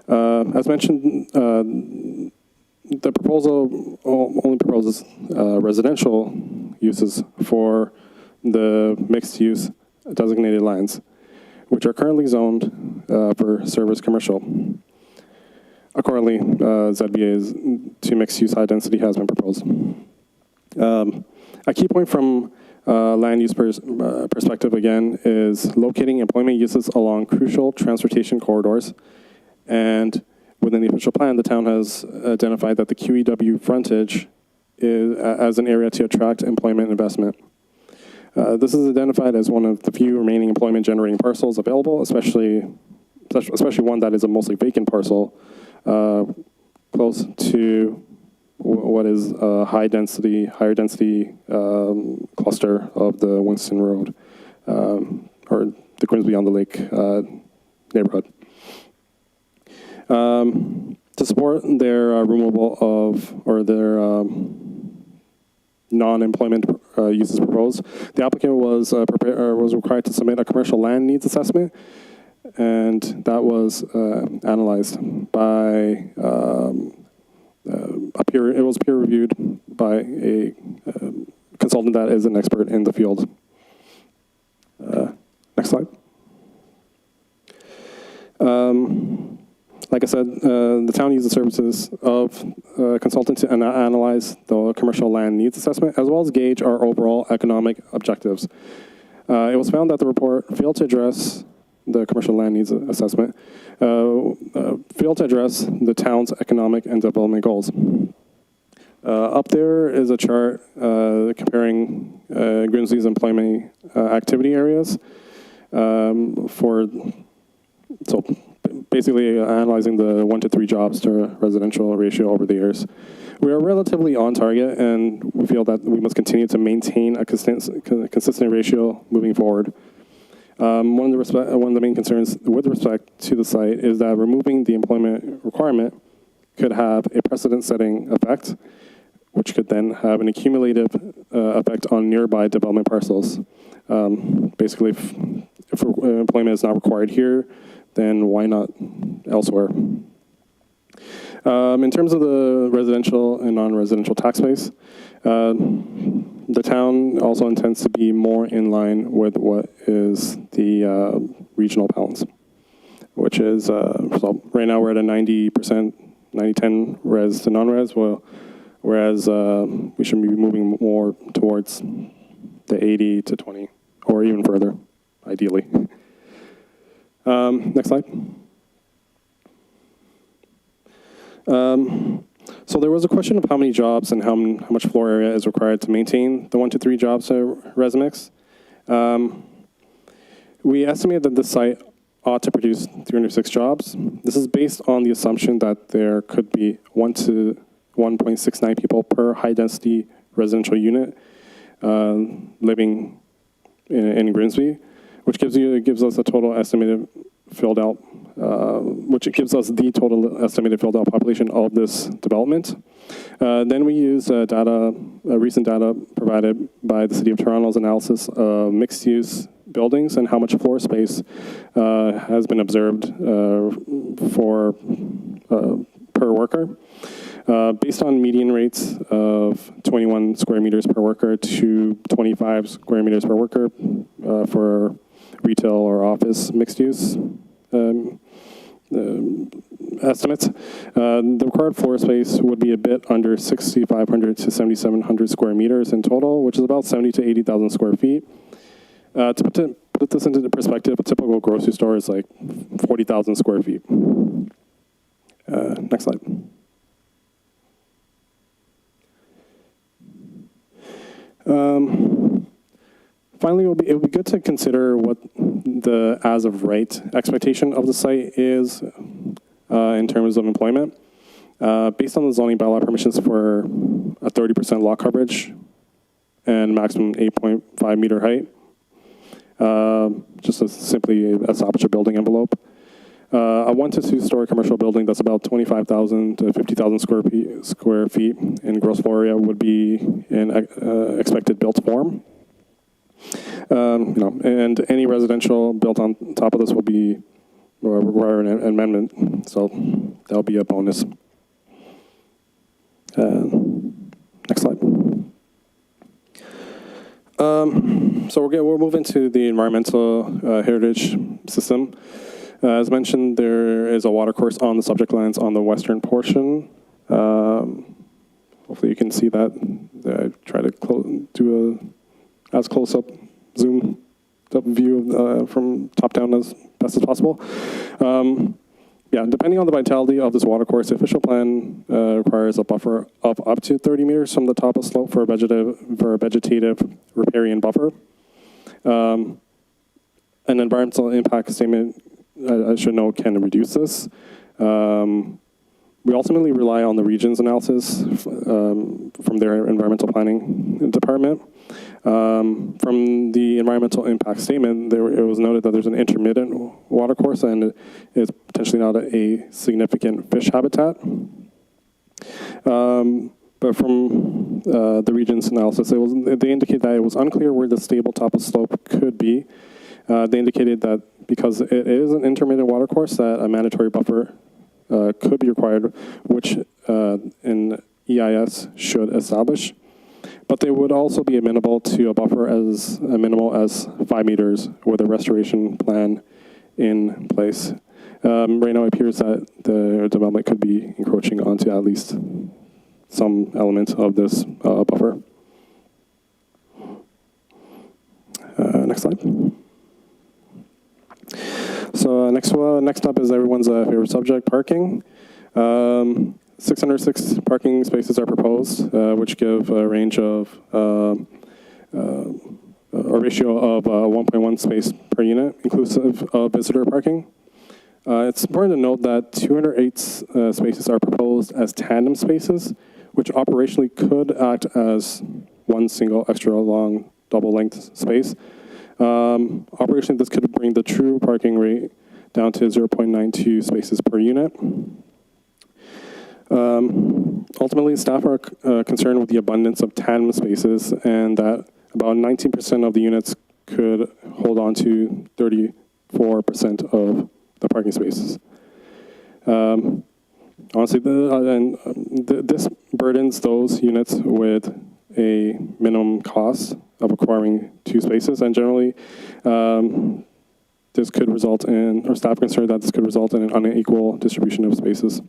As mentioned, the proposal only proposes residential uses for the mixed-use designated lands, which are currently zoned for service commercial. Accordingly, ZBA's 2 mixed-use high-density has been proposed. A key point from land use perspective, again, is locating employment uses along crucial transportation corridors. And within the official plan, the town has identified that the QEW frontage is as an area to attract employment investment. This is identified as one of the few remaining employment-generating parcels available, especially one that is a mostly vacant parcel, close to what is a higher density cluster of the Winston Road, or the Grimsby on the Lake neighborhood. To support their removal of, or their non-employment uses proposed, the applicant was required to submit a commercial land needs assessment, and that was analyzed by it was peer reviewed by a consultant that is an expert in the field. Next slide. Like I said, the town used the services of a consultant to analyze the commercial land needs assessment, as well as gauge our overall economic objectives. It was found that the report failed to address the commercial land needs assessment, failed to address the town's economic and development goals. Up there is a chart comparing Grimsby's employment activity areas so basically analyzing the 1 to 3 jobs to residential ratio over the years. We are relatively on target, and we feel that we must continue to maintain a consistent ratio moving forward. One of the main concerns with respect to the site is that removing the employment requirement could have a precedent-setting effect, which could then have an accumulative effect on nearby development parcels. Basically, if employment is not required here, then why not elsewhere? In terms of the residential and non-residential tax base, the town also intends to be more in line with what is the regional balance, which is, so right now we're at a 90%, 90-10 res to non-res, whereas we should be moving more towards the 80-20, or even further, ideally. Next slide. So there was a question of how many jobs and how much floor area is required to maintain the 1 to 3 jobs to res mix. We estimate that the site ought to produce 306 jobs. This is based on the assumption that there could be 1 to 1.69 people per high-density residential unit living in Grimsby, which gives us a total estimated filled out, estimated filled out population of this development. Then we use recent data provided by the City of Toronto's analysis of mixed-use buildings and how much floor space has been observed per worker. Based on median rates of 21 square meters per worker to 25 square meters per worker for retail or office mixed use estimates. The required floor space would be a bit under 6,500 to 7,700 square meters in total, which is about 70 to 80,000 square feet. To put this into perspective, a typical grocery store is like 40,000 square feet. Next slide. Finally, it will be good to consider what the as-of-right expectation of the site is in terms of employment. Based on the zoning bylaw, permissions for a 30% lot coverage and maximum 8.5 meter height, just simply establish a building envelope. A 1 to 2 story commercial building that's about 25,000 to 50,000 square feet in gross floor area would be in expected built form. And any residential built on top of this will require an amendment, so that'll be a bonus. Next slide. So we'll move into the environmental heritage system. As mentioned, there is a watercourse on the subject lands on the western portion. Hopefully you can see that. I try to do a as close-up zoom up view from top down as best as possible. Yeah, depending on the vitality of this watercourse, the official plan requires a buffer of up to 30 meters from the top of slope for a vegetative riparian buffer. An environmental impact statement, I should note, can reduce this. We ultimately rely on the region's analysis from their environmental planning department. From the environmental impact statement, it was noted that there's an intermittent watercourse and it's potentially not a significant fish habitat. But from the region's analysis, they indicate that it was unclear where the stable top of slope could be. They indicated that because it is an intermittent watercourse, that a mandatory buffer could be required, which an EIS should establish. But they would also be amenable to a buffer as minimal as 5 meters with a restoration plan in place. Right now it appears that the development could be encroaching onto at least some element of this buffer. Next slide. So next up is everyone's favorite subject, parking. 606 parking spaces are proposed, which give a range of a ratio of 1.1 space per unit, inclusive of visitor parking. It's important to note that 208 spaces are proposed as tandem spaces, which operationally could act as one single extra long double length space. Operationally, this could bring the true parking rate down to 0.92 spaces per unit. Ultimately, staff are concerned with the abundance of tandem spaces and that about 19% of the units could hold on to 34% of the parking spaces. Honestly, this burdens those units with a minimum cost of acquiring 2 spaces, and generally this could result in, or staff concerned that this could result in an unequal distribution of spaces.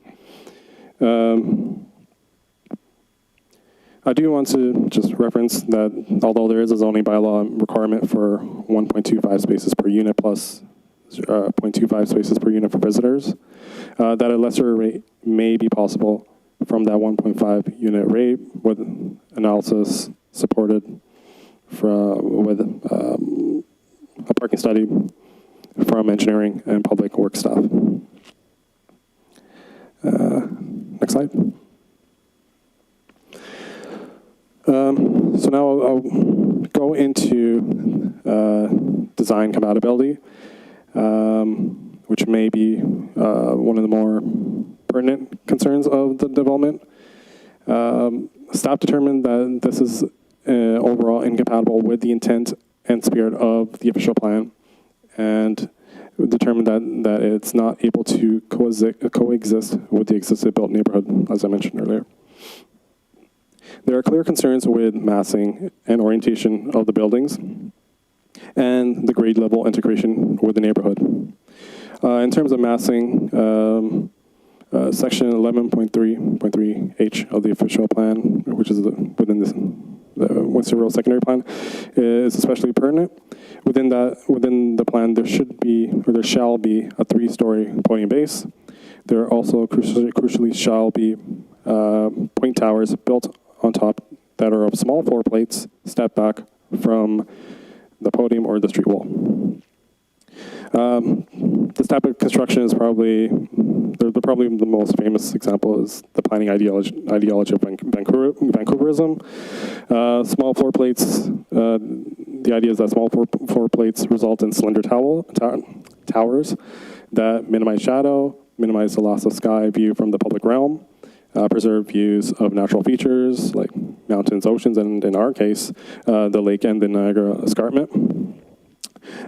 I do want to just reference that although there is a zoning bylaw requirement for 1.25 spaces per unit plus 0.25 spaces per unit for visitors, that a lesser rate may be possible from that 1.5 unit rate with analysis supported with a parking study from engineering and public works staff. Next slide. So now I'll go into design compatibility, which may be one of the more pertinent concerns of the development. Staff determined that this is overall incompatible with the intent and spirit of the official plan, and determined that it's not able to coexist with the existing built neighborhood, as I mentioned earlier. There are clear concerns with massing and orientation of the buildings and the grade level integration with the neighborhood. In terms of massing, section 11.3.3H of the official plan, which is within the Windsor Rural Secondary Plan, is especially pertinent. Within the plan, there shall be a 3-story podium base. There also crucially shall be point towers built on top that are of small floor plates step back from the podium or the street wall. This type of construction is probably the most famous example is the planning ideology of Vancouverism. Small floor plates, the idea is that small floor plates result in slender towers that minimize shadow, minimize the loss of sky view from the public realm, preserve views of natural features like mountains, oceans, and in our case, the lake and the Niagara Escarpment.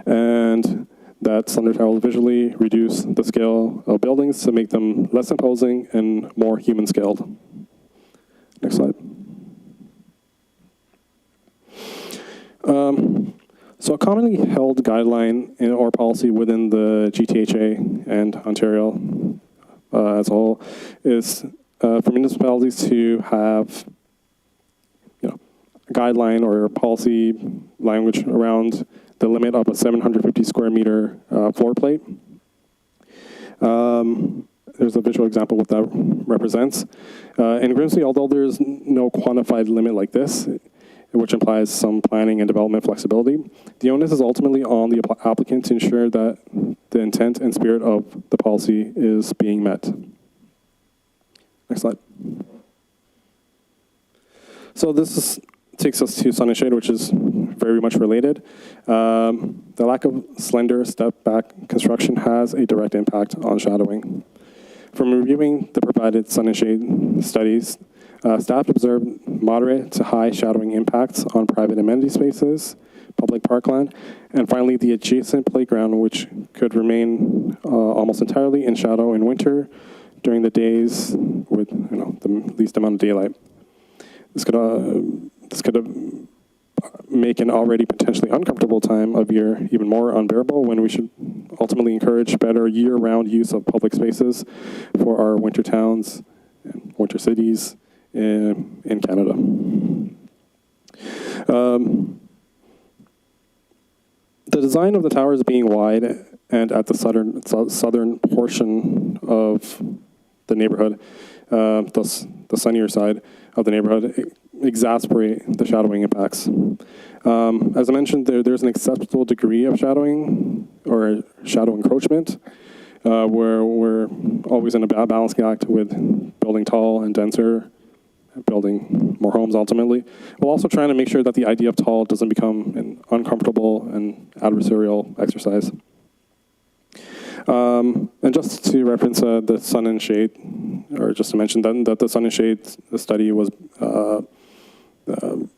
And that slender towers visually reduce the scale of buildings to make them less imposing and more human-scaled. Next slide. So a commonly held guideline or policy within the GTHA and Ontario as a whole is for municipalities to have a guideline or policy language around the limit of a 750 square meter floor plate. There's a visual example of what that represents. In Grimsby, although there's no quantified limit like this, which implies some planning and development flexibility, the onus is ultimately on the applicant to ensure that the intent and spirit of the policy is being met. Next slide. So this takes us to Sun and Shade, which is very much related. The lack of slender step-back construction has a direct impact on shadowing. From reviewing the provided Sun and Shade studies, staff observed moderate to high shadowing impacts on private amenity spaces, public parkland, and finally the adjacent playground, which could remain almost entirely in shadow in winter during the days with the least amount of daylight. This could make an already potentially uncomfortable time of year even more unbearable, when we should ultimately encourage better year-round use of public spaces for our winter towns and winter cities in Canada. The design of the towers being wide and at the southern portion of the neighborhood, thus the sunnier side of the neighborhood, exacerbate the shadowing impacts. As I mentioned, there's an acceptable degree of shadowing or shadow encroachment, where we're always in a balancing act with building tall and denser, building more homes ultimately, while also trying to make sure that the idea of tall doesn't become an uncomfortable and adversarial exercise. And just to reference the Sun and Shade, or just to mention that the Sun and Shade study was, the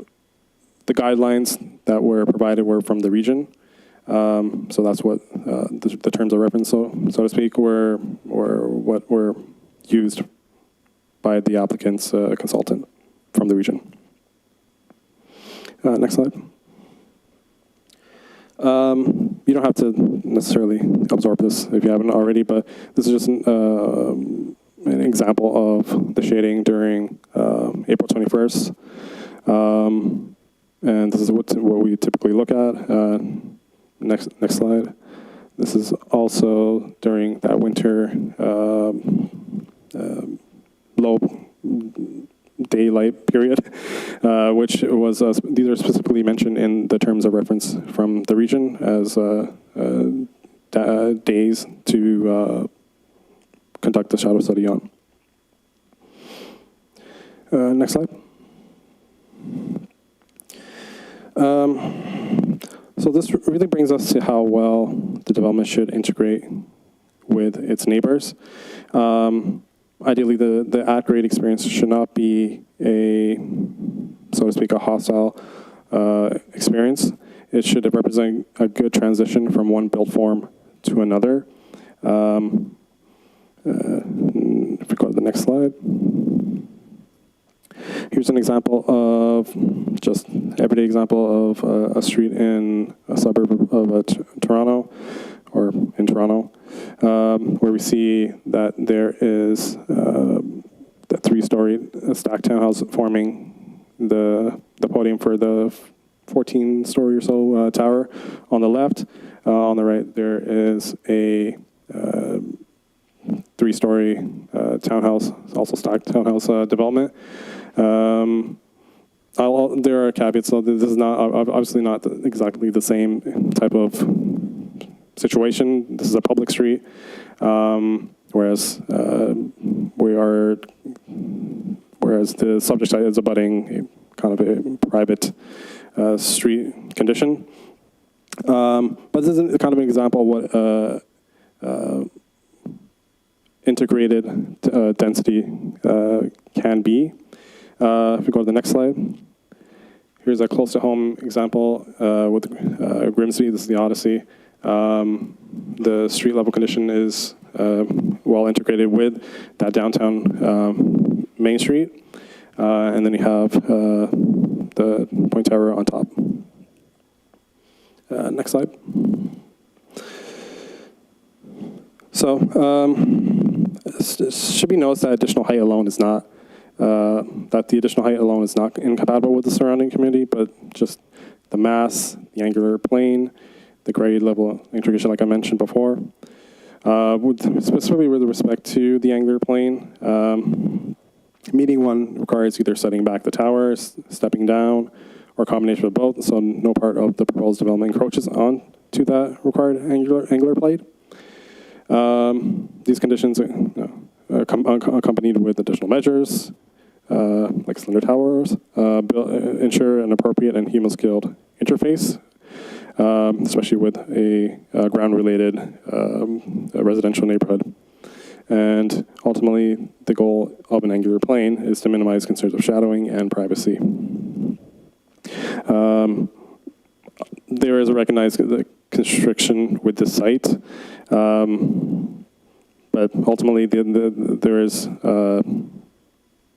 guidelines that were provided were from the region. So that's what the terms of reference, so to speak, were what were used by the applicant's consultant from the region. Next slide. You don't have to necessarily absorb this if you haven't already, but this is just an example of the shading during April 21st. And this is what we typically look at. Next slide. This is also during that winter low daylight period, which was, these are specifically mentioned in the terms of reference from the region as days to conduct the shadow study on. Next slide. So this really brings us to how well the development should integrate with its neighbors. Ideally, the at-grade experience should not be a, so to speak, a hostile experience. It should represent a good transition from one build form to another. If we go to the next slide. Here's an example of, just everyday example of a street in a suburb of Toronto, or in Toronto. where we see that there is the 3-story stacked townhouse forming the podium for the 14-story or so tower on the left. On the right, there is a 3-story townhouse, also stacked townhouse development. There are caveats, so this is not obviously not exactly the same type of situation. This is a public street, whereas the subject site is abutting a kind of a private street condition. But this is kind of an example of what integrated density can be. If we go to the next slide, here's a close-to-home example with Grimsby. This is the Odyssey. The street-level condition is well integrated with that downtown Main Street. And then you have the Point Tower on top. Next slide. So it should be noticed that additional height alone is not, that the additional height alone is not incompatible with the surrounding community, but just the mass, the angular plane, the grade level integration, like I mentioned before. Specifically with respect to the angular plane, meeting one requires either setting back the towers, stepping down, or a combination of both, so no part of the proposed development encroaches on to that required angular plane. These conditions are accompanied with additional measures, like slender towers, ensure an appropriate and human-skilled interface, especially with a ground-related residential neighborhood. And ultimately, the goal of an angular plane is to minimize concerns of shadowing and privacy. There is a recognized constriction with this site, but ultimately there is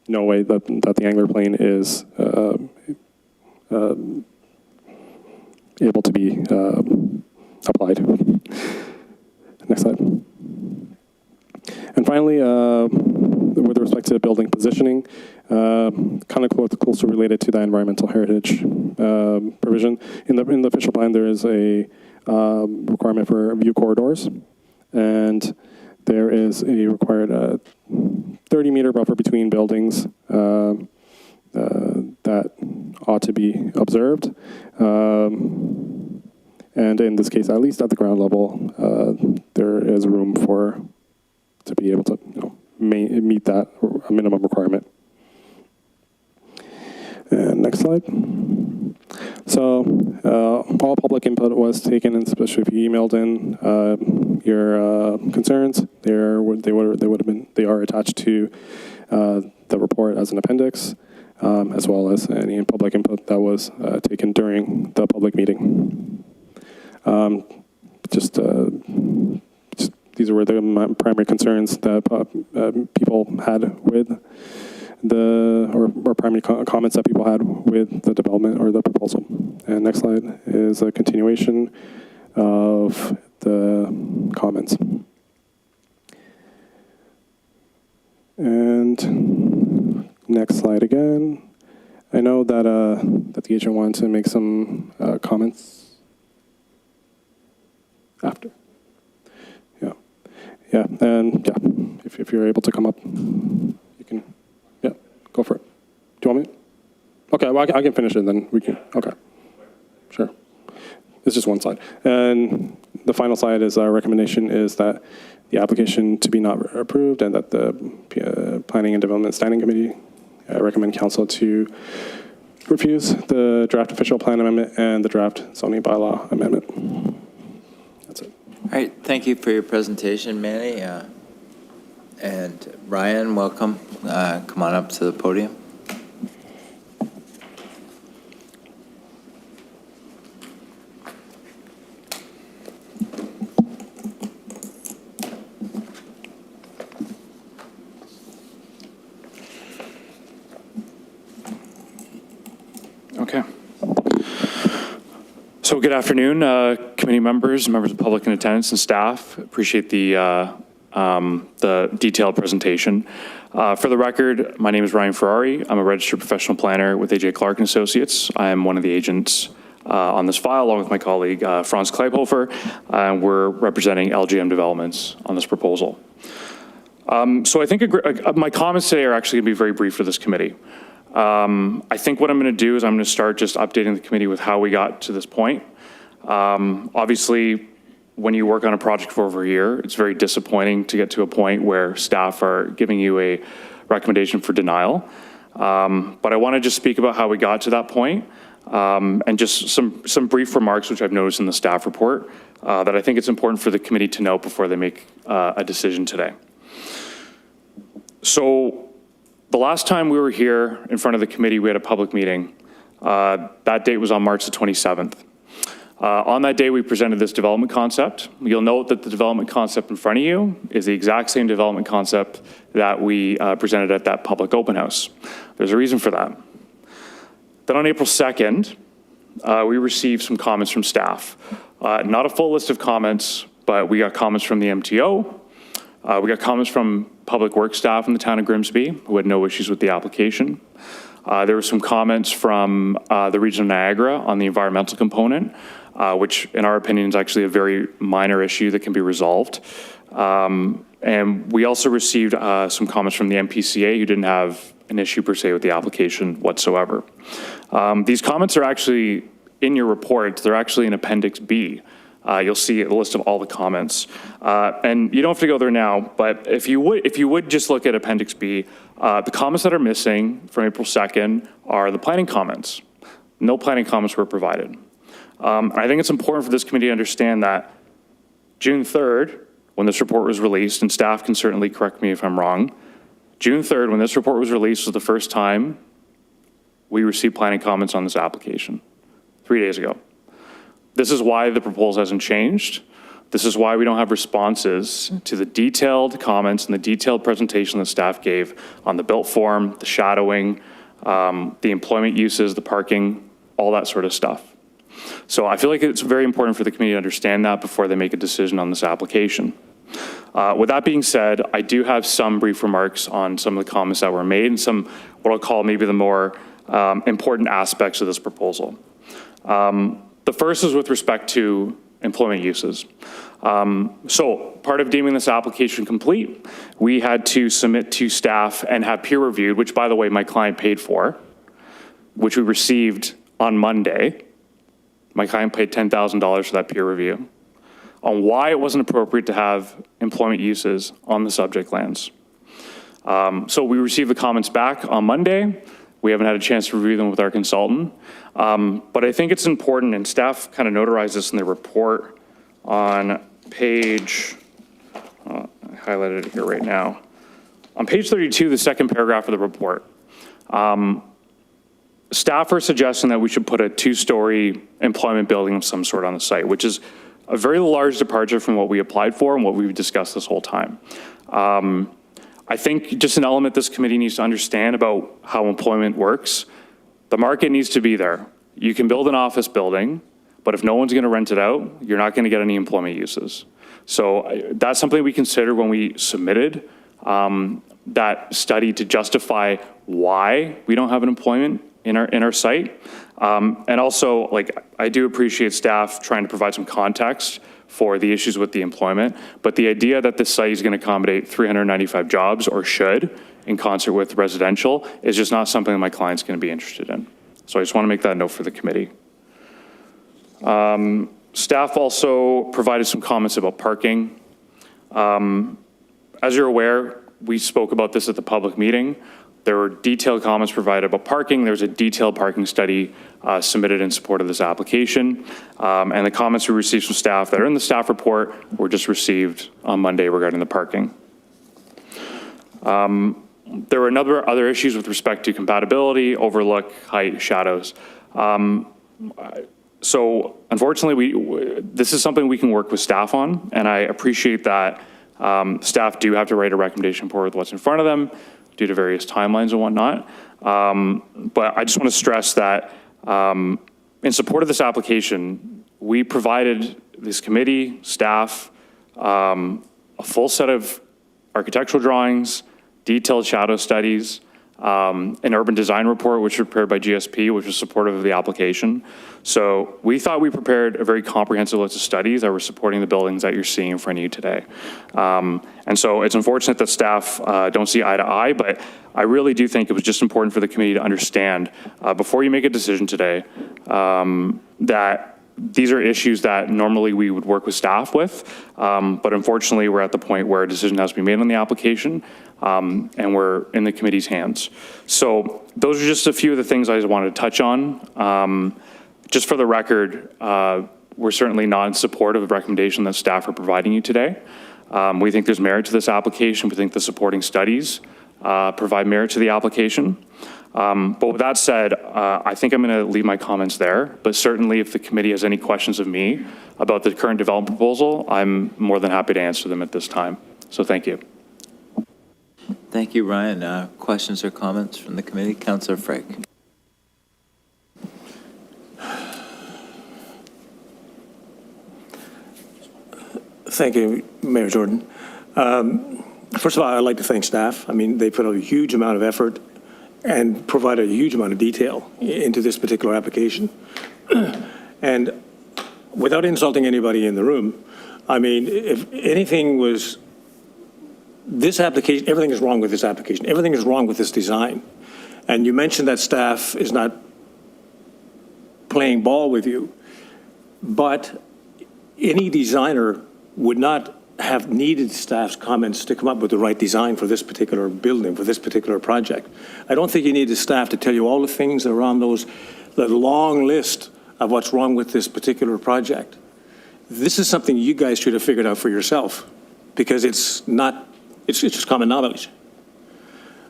no way that the angular plane is able to be applied. Next slide. And finally, with respect to building positioning, kind of closely related to that environmental heritage provision. In the official plan, there is a requirement for view corridors, and there is a required 30-meter buffer between buildings that ought to be observed. And in this case, at least at the ground level, there is room to be able to meet that minimum requirement. And next slide. So all public input was taken, and especially if you emailed in your concerns, they are attached to the report as an appendix, as well as any public input that was taken during the public meeting. These were the primary concerns that people had with or primary comments that people had with the development or the proposal. And next slide is a continuation of the comments. And next slide again. I know that that the agent wanted to make some comments after. Yeah, and yeah, if you're able to come up, you can, yeah, go for it. Do you want me? Okay, well, I can finish it, then we can, okay. Sure. It's just one slide. And the final slide is our recommendation is that the application to be not approved and that the Planning and Development Standing Committee recommend council to refuse the draft official plan amendment and the draft zoning bylaw amendment. That's it. All right, thank you for your presentation, Manny. And Ryan, welcome. Come on up to the podium. Okay. So good afternoon, committee members of the public in attendance, and staff. Appreciate the detailed presentation. For the record, my name is Ryan Ferrari. I'm a registered professional planner with AJ Clark & Associates. I am one of the agents on this file, along with my colleague, Franz Kleibhofer. We're representing LGM Developments on this proposal. So I think my comments today are actually going to be very brief for this committee. I think what I'm going to do is I'm going to start just updating the committee with how we got to this point. Obviously, when you work on a project for over a year, it's very disappointing to get to a point where staff are giving you a recommendation for denial. But I want to just speak about how we got to that point, and just some brief remarks which I've noticed in the staff report that I think it's important for the committee to know before they make a decision today. So the last time we were here in front of the committee, we had a public meeting. That date was on March the 27th. On that day, we presented this development concept. You'll note that the development concept in front of you is the exact same development concept that we presented at that public open house. There's a reason for that. Then on April 2nd, we received some comments from staff. Not a full list of comments, but we got comments from the MTO. We got comments from public works staff in the town of Grimsby who had no issues with the application. There were some comments from the region of Niagara on the environmental component, which in our opinion is actually a very minor issue that can be resolved. And we also received some comments from the MPCA who didn't have an issue per se with the application whatsoever. These comments are actually in your report. They're actually in Appendix B. You'll see a list of all the comments. And you don't have to go there now, but if you would just look at Appendix B, the comments that are missing from April 2nd are the planning comments. No planning comments were provided. I think it's important for this committee to understand that June 3rd, when this report was released, and staff can certainly correct me if I'm wrong, June 3rd, when this report was released, was the first time we received planning comments on this application, 3 days ago. This is why the proposal hasn't changed. This is why we don't have responses to the detailed comments and the detailed presentation that staff gave on the built form, the shadowing, the employment uses, the parking, all that sort of stuff. So I feel like it's very important for the committee to understand that before they make a decision on this application. With that being said, I do have some brief remarks on some of the comments that were made and some what I'll call maybe the more important aspects of this proposal. The first is with respect to employment uses. So part of deeming this application complete, we had to submit to staff and have peer reviewed, which by the way, my client paid for, which we received on Monday. My client paid $10,000 for that peer review on why it wasn't appropriate to have employment uses on the subject lands. So we received the comments back on Monday. We haven't had a chance to review them with our consultant. But I think it's important, and staff kind of notarized this in their report on page, I highlighted it here right now. On page 32, the second paragraph of the report, staff are suggesting that we should put a 2-story employment building of some sort on the site, which is a very large departure from what we applied for and what we've discussed this whole time. I think just an element this committee needs to understand about how employment works. The market needs to be there. You can build an office building, but if no one's going to rent it out, you're not going to get any employment uses. So that's something we considered when we submitted that study to justify why we don't have an employment in our site. And also, like, I do appreciate staff trying to provide some context for the issues with the employment, but the idea that this site is going to accommodate 395 jobs, or should, in concert with residential, is just not something that my client's going to be interested in. So I just want to make that note for the committee. Staff also provided some comments about parking. As you're aware, we spoke about this at the public meeting. There were detailed comments provided about parking. There's a detailed parking study submitted in support of this application. And the comments we received from staff that are in the staff report were just received on Monday regarding the parking. There were other issues with respect to compatibility, overlook, height, shadows. So unfortunately, this is something we can work with staff on, and I appreciate that staff do have to write a recommendation report with what's in front of them due to various timelines and whatnot. But I just want to stress that in support of this application, we provided this committee, staff, a full set of architectural drawings, detailed shadow studies, an urban design report, which was prepared by GSP, which was supportive of the application. So we thought we prepared a very comprehensive list of studies that were supporting the buildings that you're seeing in front of you today. And so it's unfortunate that staff don't see eye to eye, but I really do think it was just important for the committee to understand before you make a decision today that these are issues that normally we would work with staff with, but unfortunately we're at the point where a decision has to be made on the application, and we're in the committee's hands. So those are just a few of the things I just wanted to touch on. Just for the record, we're certainly not in support of the recommendation that staff are providing you today. We think there's merit to this application. We think the supporting studies provide merit to the application. But with that said, I think I'm going to leave my comments there. But certainly if the committee has any questions of me about the current development proposal, I'm more than happy to answer them at this time. So thank you. Thank you, Ryan. Questions or comments from the committee? Councillor Frick. Thank you, Mayor Jordan. First of all, I'd like to thank staff. I mean, they put a huge amount of effort and provided a huge amount of detail into this particular application. And without insulting anybody in the room, I mean, if anything was, this application, everything is wrong with this application. Everything is wrong with this design. And you mentioned that staff is not playing ball with you, but any designer would not have needed staff's comments to come up with the right design for this particular building, for this particular project. I don't think you need the staff to tell you all the things that are on that long list of what's wrong with this particular project. This is something you guys should have figured out for yourself, because it's just common knowledge.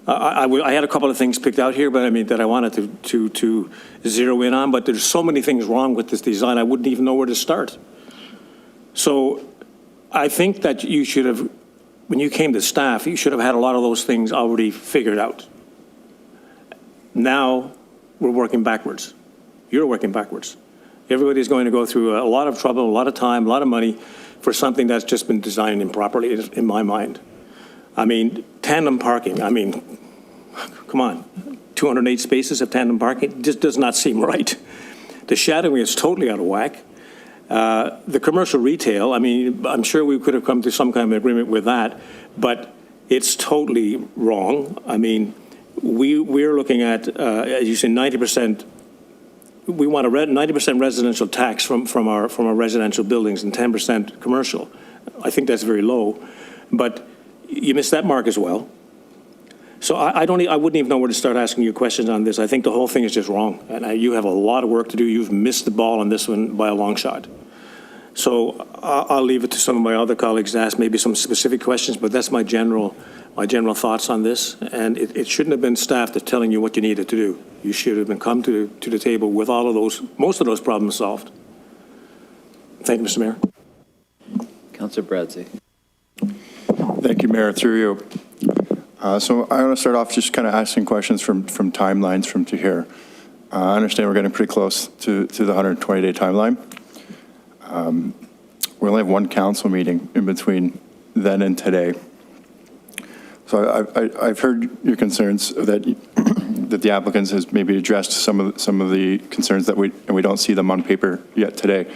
I had a couple of things picked out here, but I mean, that I wanted to zero in on, but there's so many things wrong with this design, I wouldn't even know where to start. So I think that you should have, when you came to staff, you should have had a lot of those things already figured out. Now we're working backwards. You're working backwards. Everybody's going to go through a lot of trouble, a lot of time, a lot of money for something that's just been designed improperly, in my mind. I mean, tandem parking, I mean, come on, 208 spaces of tandem parking just does not seem right. The shadowing is totally out of whack. The commercial retail, I mean, I'm sure we could have come to some kind of agreement with that, but it's totally wrong. I mean, we're looking at, as you say, 90%. We want a 90% residential tax from our residential buildings and 10% commercial. I think that's very low, but you missed that mark as well. So I wouldn't even know where to start asking you questions on this. I think the whole thing is just wrong, and you have a lot of work to do. You've missed the ball on this one by a long shot. So I'll leave it to some of my other colleagues to ask maybe some specific questions, but that's my general thoughts on this. And it shouldn't have been staff that's telling you what you needed to do. You should have been come to the table with all of those, most of those problems solved. Thank you, Mr. Mayor. Councillor Bradzi. Thank you, Mayor, through you. So I want to start off just kind of asking questions from timelines from to here. I understand we're getting pretty close to the 120-day timeline. We only have one council meeting in between then and today. So I've heard your concerns that the applicants has maybe addressed some of the concerns that we don't see them on paper yet today.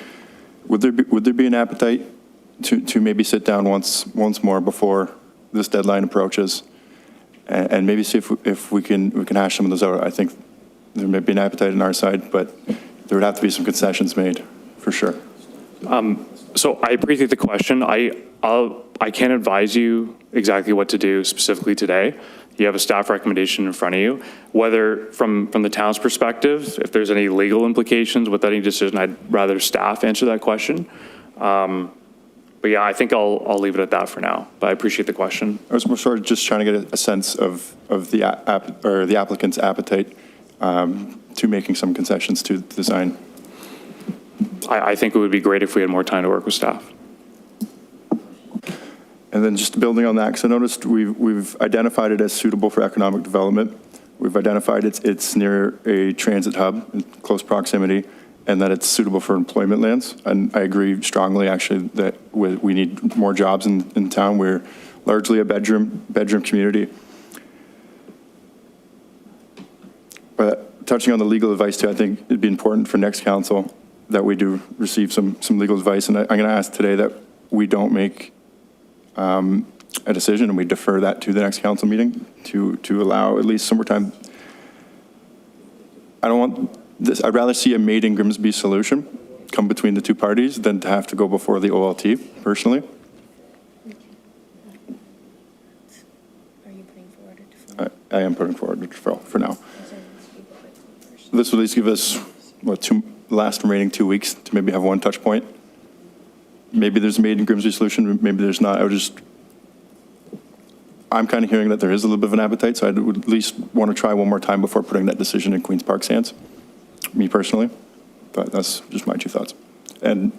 Would there be an appetite to maybe sit down once more before this deadline approaches, and maybe see if we can hash some of those out? I think there may be an appetite on our side, but there would have to be some concessions made for sure. So I appreciate the question. I can't advise you exactly what to do specifically today. You have a staff recommendation in front of you. Whether from the town's perspective, if there's any legal implications with any decision, I'd rather staff answer that question. But yeah, I think I'll leave it at that for now. But I appreciate the question. I was sort of just trying to get a sense of the applicant's appetite to making some concessions to the design. I think it would be great if we had more time to work with staff. And then just building on that, because I noticed we've identified it as suitable for economic development. We've identified it's near a transit hub in close proximity, and that it's suitable for employment lands. And I agree strongly, actually, that we need more jobs in town. We're largely a bedroom community. But touching on the legal advice too, I think it'd be important for next council that we do receive some legal advice. And I'm going to ask today that we don't make a decision and we defer that to the next council meeting to allow at least some more time. I don't want this. I'd rather see a made in Grimsby solution come between the two parties than to have to go before the OLT, personally. Are you putting forward a deferral? I am putting forward a deferral for now. This will at least give us, what, last remaining 2 weeks to maybe have one touch point. Maybe there's a made in Grimsby solution, maybe there's not. I'm kind of hearing that there is a little bit of an appetite, so I would at least want to try one more time before putting that decision in Queen's Park's hands, me personally. But that's just my 2 thoughts. And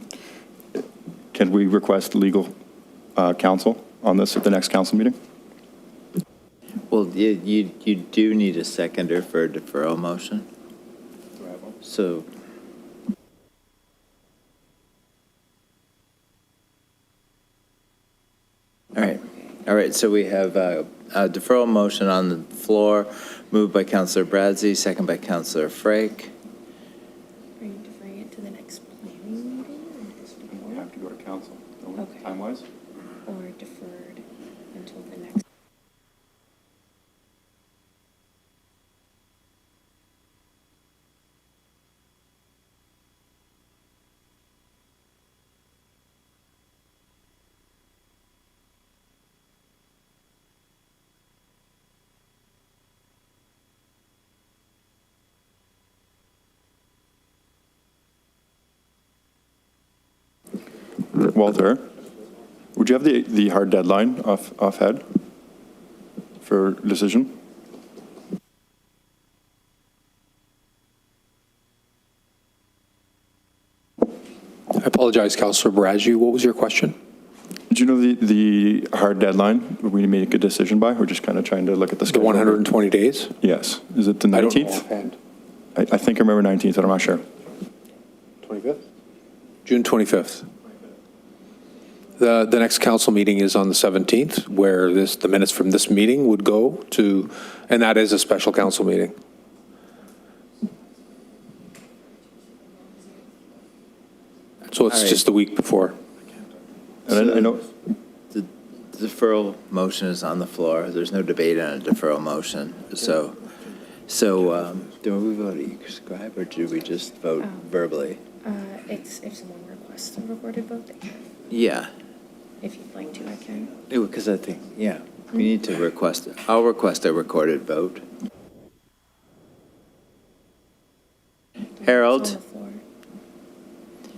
can we request legal counsel on this at the next council meeting? Well, you do need a seconder for a deferral motion. So, all right, so we have a deferral motion on the floor, moved by Councillor Bradsey, second by Councillor Frake. Are you deferring it to the next planning meeting or just before? We have to go to council, Okay. time-wise. Or deferred until the next? Walter, would you have the hard deadline offhead for decision? I apologize, Councillor Bradsey. What was your question? Do you know the hard deadline we make a decision by? We're just kind of trying to look at the The schedule. 120 days? Yes. Is it the 19th? I don't know offhand. I think I remember 19th, but I'm not sure. 25th? June 25th. The next council meeting is on the 17th, where the minutes from this meeting would go to, and that is a special council meeting. So it's All right. just the week before. And I know, The deferral motion is on the floor. There's no debate on a deferral motion. So do we vote e-scribe or do we just vote verbally? It's if someone requests a recorded vote, they can. Yeah, If you'd like to, I can. because I think, yeah, we need to request it. I'll request a recorded vote. Harold? It's on the floor.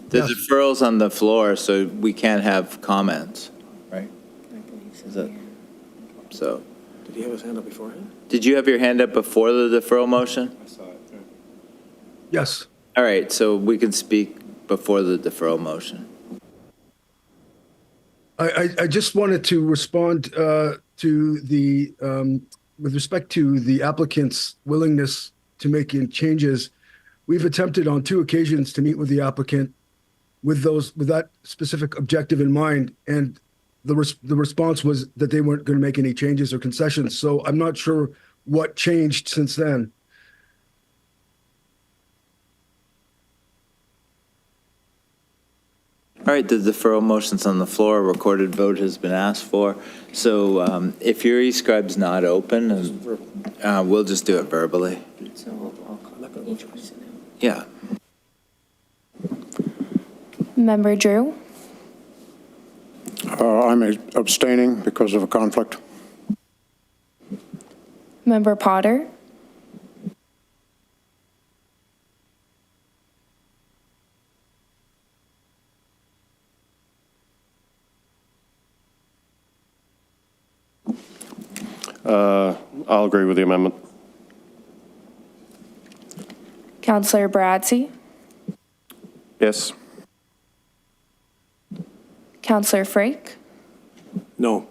The deferral's on the floor, so we can't have comments, right? I believe so, Is that- yeah. So, Did he have his hand up beforehand? did you have your hand up before the deferral motion? I saw it. Yes. All right, so we can speak before the deferral motion. I just wanted to respond to the, with respect to the applicant's willingness to make in changes. We've attempted on 2 occasions to meet with the applicant with that specific objective in mind, and the response was that they weren't going to make any changes or concessions. So I'm not sure what changed since then. All right, the deferral motion's on the floor, a recorded vote has been asked for. So if your e-scribe's not open, we'll just do it verbally. So I'll call each person out. Yeah. Member Drew, I'm abstaining because of a conflict. Member Potter, I'll agree with the amendment. Councillor Bradsey, Yes. Councillor Frake, No.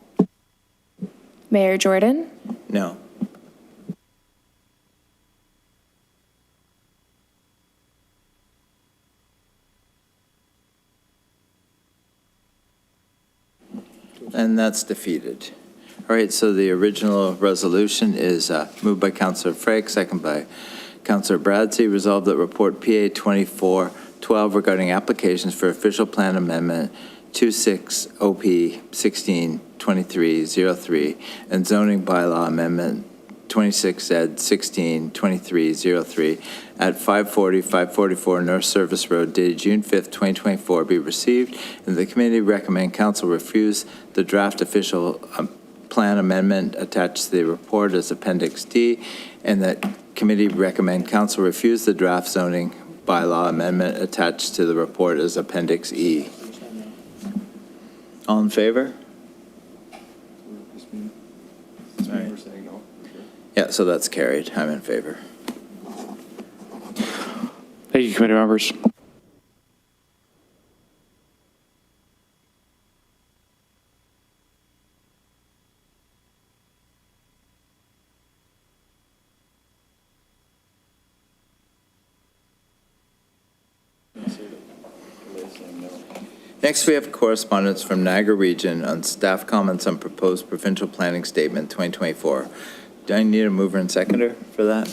Mayor Jordan, No. And that's defeated. All right, so the original resolution is moved by Councillor Frake, second by Councillor Bradsey. Resolved that report PA 2412 regarding applications for official plan amendment 26 OP 162303 and zoning bylaw amendment 26 Z 162303 at 544 North Service Road dated June 5th, 2024 be received, and the committee recommend council refuse the draft official plan amendment attached to the report as Appendix D, and that committee recommend council refuse the draft zoning bylaw amendment attached to the report as Appendix E. All in favor? Sorry. Yeah, so that's carried. I'm in favor. Thank you, committee members. Next, we have correspondence from Niagara Region on staff comments on proposed provincial planning statement 2024. Do I need a mover and seconder for that?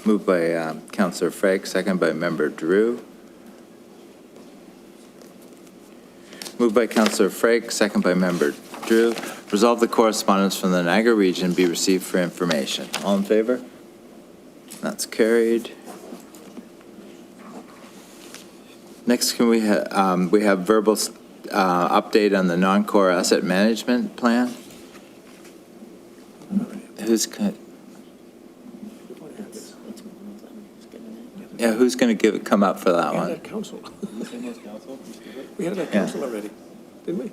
Moved by Councillor Frake, second by Member Drew. Moved by Councillor Frake, second by Member Drew. Resolve the correspondence from the Niagara Region be received for information. All in favor? That's carried. Next, can we have verbal update on the non-core asset management plan? Who's going to come up for that We had one? it at council. We had it at council already, didn't we?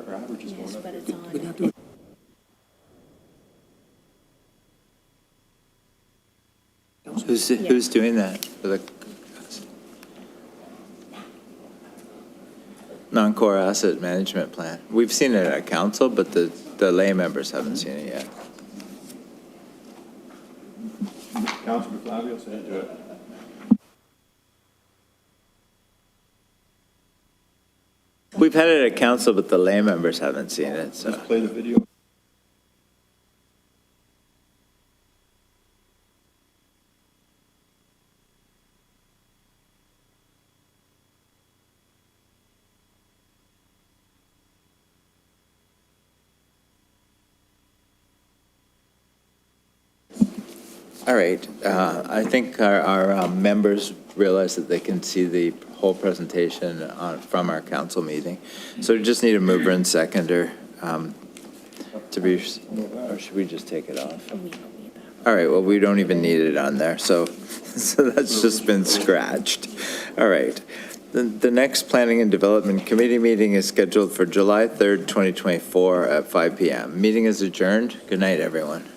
Yes, but it's on. We got to- Who's doing that for the non-core asset management plan? We've seen it at council, but the lay members haven't seen it yet. Councilor Flavio said do it. We've had it at council, but the lay members haven't seen it, so. Play the video. All right, I think our members realize that they can see the whole presentation from our council meeting. So we just need a mover and seconder to be, or should we just take it off? All right, well, we don't even need it on there, so that's just been scratched. All right, the next Planning and Development Committee meeting is scheduled for July 3rd, 2024 at 5 p.m. Meeting is adjourned. Good night, everyone.